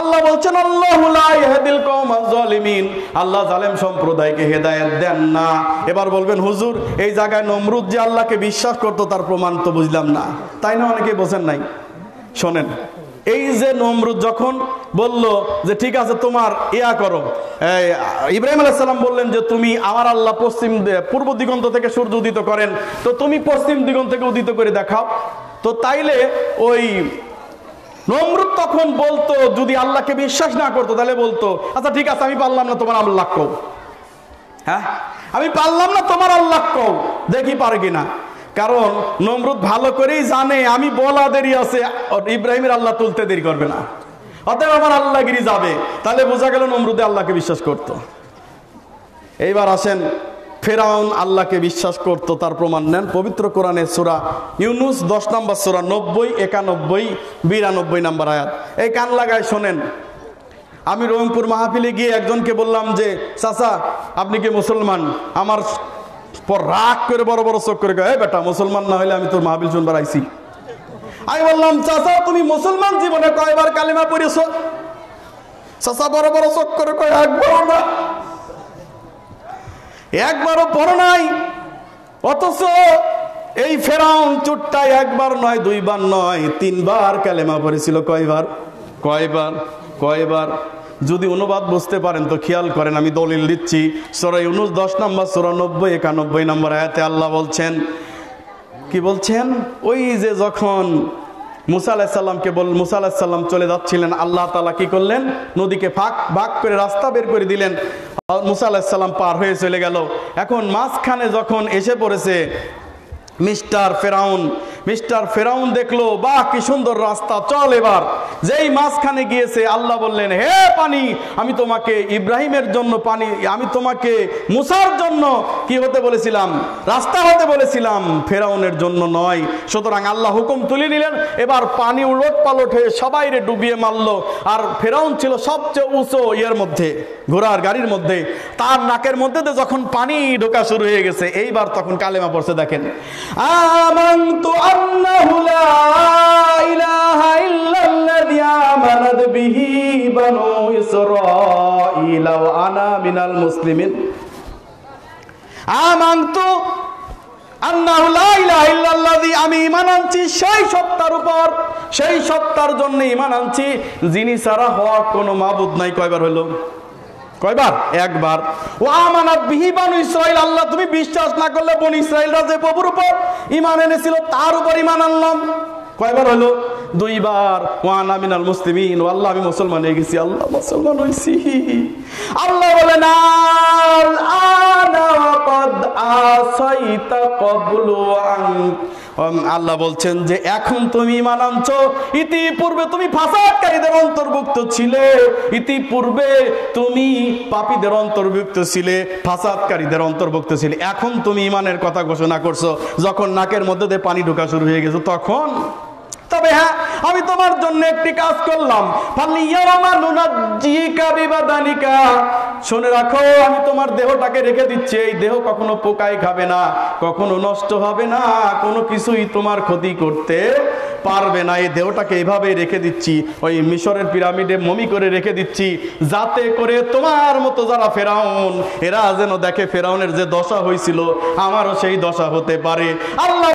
আল্লাহ বলছেন আল্লাহু লা ইয়াহদিল কওমাজ জালিমিন, আল্লাহ জালেম সম্প্রদায়কে হেদায়েত দেন না। এবার বলবেন হুজুর এই জায়গায় নমরুদ যে আল্লাহকে বিশ্বাস করতো তার প্রমাণ তো বুঝলাম না, তাই না? অনেকে বোঝেন নাই। শোনেন, এই যে নমরুদ যখন বলল যে ঠিক আছে তোমার ইয়া করো, ইব্রাহিম আলাইহিস সালাম বললেন যে তুমি আমার আল্লাহ পূর্ব দিগন্ত থেকে সূর্য উদিত করেন, তো তুমি পশ্চিম দিগন্ত থেকে উদিত করে দেখাও। তো তাইলে ওই নমরুদ তখন বলতো, যদি আল্লাহকে বিশ্বাস না করতো তাহলে বলতো আচ্ছা ঠিক আছে আমি পারলাম না তোমার আল্লাহ কও, হ্যাঁ আমি পারলাম না তোমার আল্লাহ কও, দেখি পারে কিনা। কারণ নমরুদ ভালো করেই জানে আমি বলা দেরি আছে, ইব্রাহিমের আল্লাহ তুলতে দেরি করবে না, অতএব আমার আল্লাহগিরি যাবে। তাহলে বোঝা গেল নমরুদে আল্লাহকে বিশ্বাস করত। এইবার আসেন, ফেরাউন আল্লাহকে বিশ্বাস করত, তার প্রমাণ নেন পবিত্র কোরআনের সূরা ইউনুস 10 নম্বর সূরা 90, 91, 92 নম্বর আয়াত। এই কান লাগায় শোনেন। আমি রংপুর মাহফিলে গিয়ে একজনকে বললাম যে চাচা আপনি কি মুসলমান? আমার পর রাগ করে বড় বড় চোখ করে এই বেটা মুসলমান না হলে আমি তোর মাহফিল শুনবার আইছি। আমি বললাম চাচা তুমি মুসলমান জীবনে কয়বার কালিমা পড়েছো? চাচা বড় বড় চোখ করে কয় একবারও না, একবারও পড়ো নাই। অথচ এই ফেরাউন চুট্টাই একবার নয়, দুইবার নয়, 3 বার কালেমা পড়েছিল। কয়বার? কয়বার? যদি অনুবাদ বুঝতে পারেন তো খেয়াল করেন, আমি দলিল দিচ্ছি। সূরা ইউনুস 10 নম্বর সূরা 90, 91 নম্বর আয়াতে আল্লাহ বলছেন, কি বলছেন? ওই যে যখন মুসা আলাইহিস সালাম চলে যাচ্ছিলেন, আল্লাহ তাআলা কি করলেন? নদীকে ভাগ করে রাস্তা বের করে দিলেন। মুসা আলাইহিস সালাম পার হয়ে চলে গেল। এখন মাঝখানে যখন এসে পড়েছে মিস্টার ফেরাউন দেখলো বাহ কি সুন্দর রাস্তা, চল এবার। যেই মাঝখানে গিয়েছে আল্লাহ বললেন হে পানি, আমি তোমাকে ইব্রাহিমের জন্য পানি, আমি তোমাকে মুসার জন্য কি হতে বলেছিলাম? রাস্তা হতে বলেছিলাম, ফেরাউনের জন্য নয়। সুতরাং আল্লাহ হুকুম তুলে নিলেন। এবার পানি উলট পালট হয়ে সবাইরে ডুবিয়ে মারলো। আর ফেরাউন ছিল সবচেয়ে উঁচু ইয়ের মধ্যে, ঘোড়ার গাড়ির মধ্যে। তার নাকের মধ্যে যখন পানি ঢোকা শুরু হয়ে গেছে, এইবার তখন কালেমা পড়ছে। দেখেন, আমানতু আন্নাহু লা ইলাহা ইল্লাল্লাযী আমানাত বিহি বানু ইসরাঈল ওয়া আনা মিনাল মুসলিমিন। আমানতু আন্নাহু লা ইলাহা ইল্লাল্লাযী, আমি ঈমান আনছি সেই সত্তার উপর, সেই সত্তার জন্য ঈমান আনছি যিনি ছাড়া হক কোনো মাবুদ নাই। কয়বার হলো? কয়বার? একবার। ও আমানাত বিহি বানু ইসরাঈল, আল্লাহ তুমি বিশ্বাস না করলে বনি ইসরাঈলরা যে প্রভুর উপর ঈমান এনেছিল তার উপর ঈমান আনলাম। কয়বার হলো? 2 বার। ওয়া আনা মিনাল মুসলিমিন, ও আল্লাহ আমি মুসলমান হয়ে গেছি, আল্লাহ মুসলমান হইছি। আল্লাহ বলেন আনা ক্বাদ আসাইতা ক্বাবলু আল্লাহ বলছেন যে এখন তুমি ঈমান আনছো, ইতিপূর্বে তুমি ফাসাদকারীদের অন্তর্ভুক্ত ছিলে, ইতিপূর্বে তুমি পাপীদের অন্তর্ভুক্ত ছিলে, ফাসাদকারীদের অন্তর্ভুক্ত ছিলে। এখন তুমি ঈমানের কথা ঘোষণা করছো যখন নাকের মধ্যে দিয়ে পানি ঢোকা শুরু হয়ে গেছে তখন। তবে হ্যাঁ, আমি তোমার জন্য একটি কাজ করলাম, শুনে রাখো আমি তোমার দেহটাকে রেখে দিচ্ছি। এই দেহ কখনো পোকায় খাবে না, কখনো নষ্ট হবে না, কোনো কিছুই তোমার ক্ষতি করতে পারবে না। এই দেহটাকে এইভাবে রেখে দিচ্ছি, ওই মিশরের পিরামিডে মমি করে রেখে দিচ্ছি, যাতে করে তোমার মতো যারা ফেরাউন, এরা যেন দেখে ফেরাউনের যে দশা হয়েছিল আমারও সেই দশা হতে পারে। আল্লাহ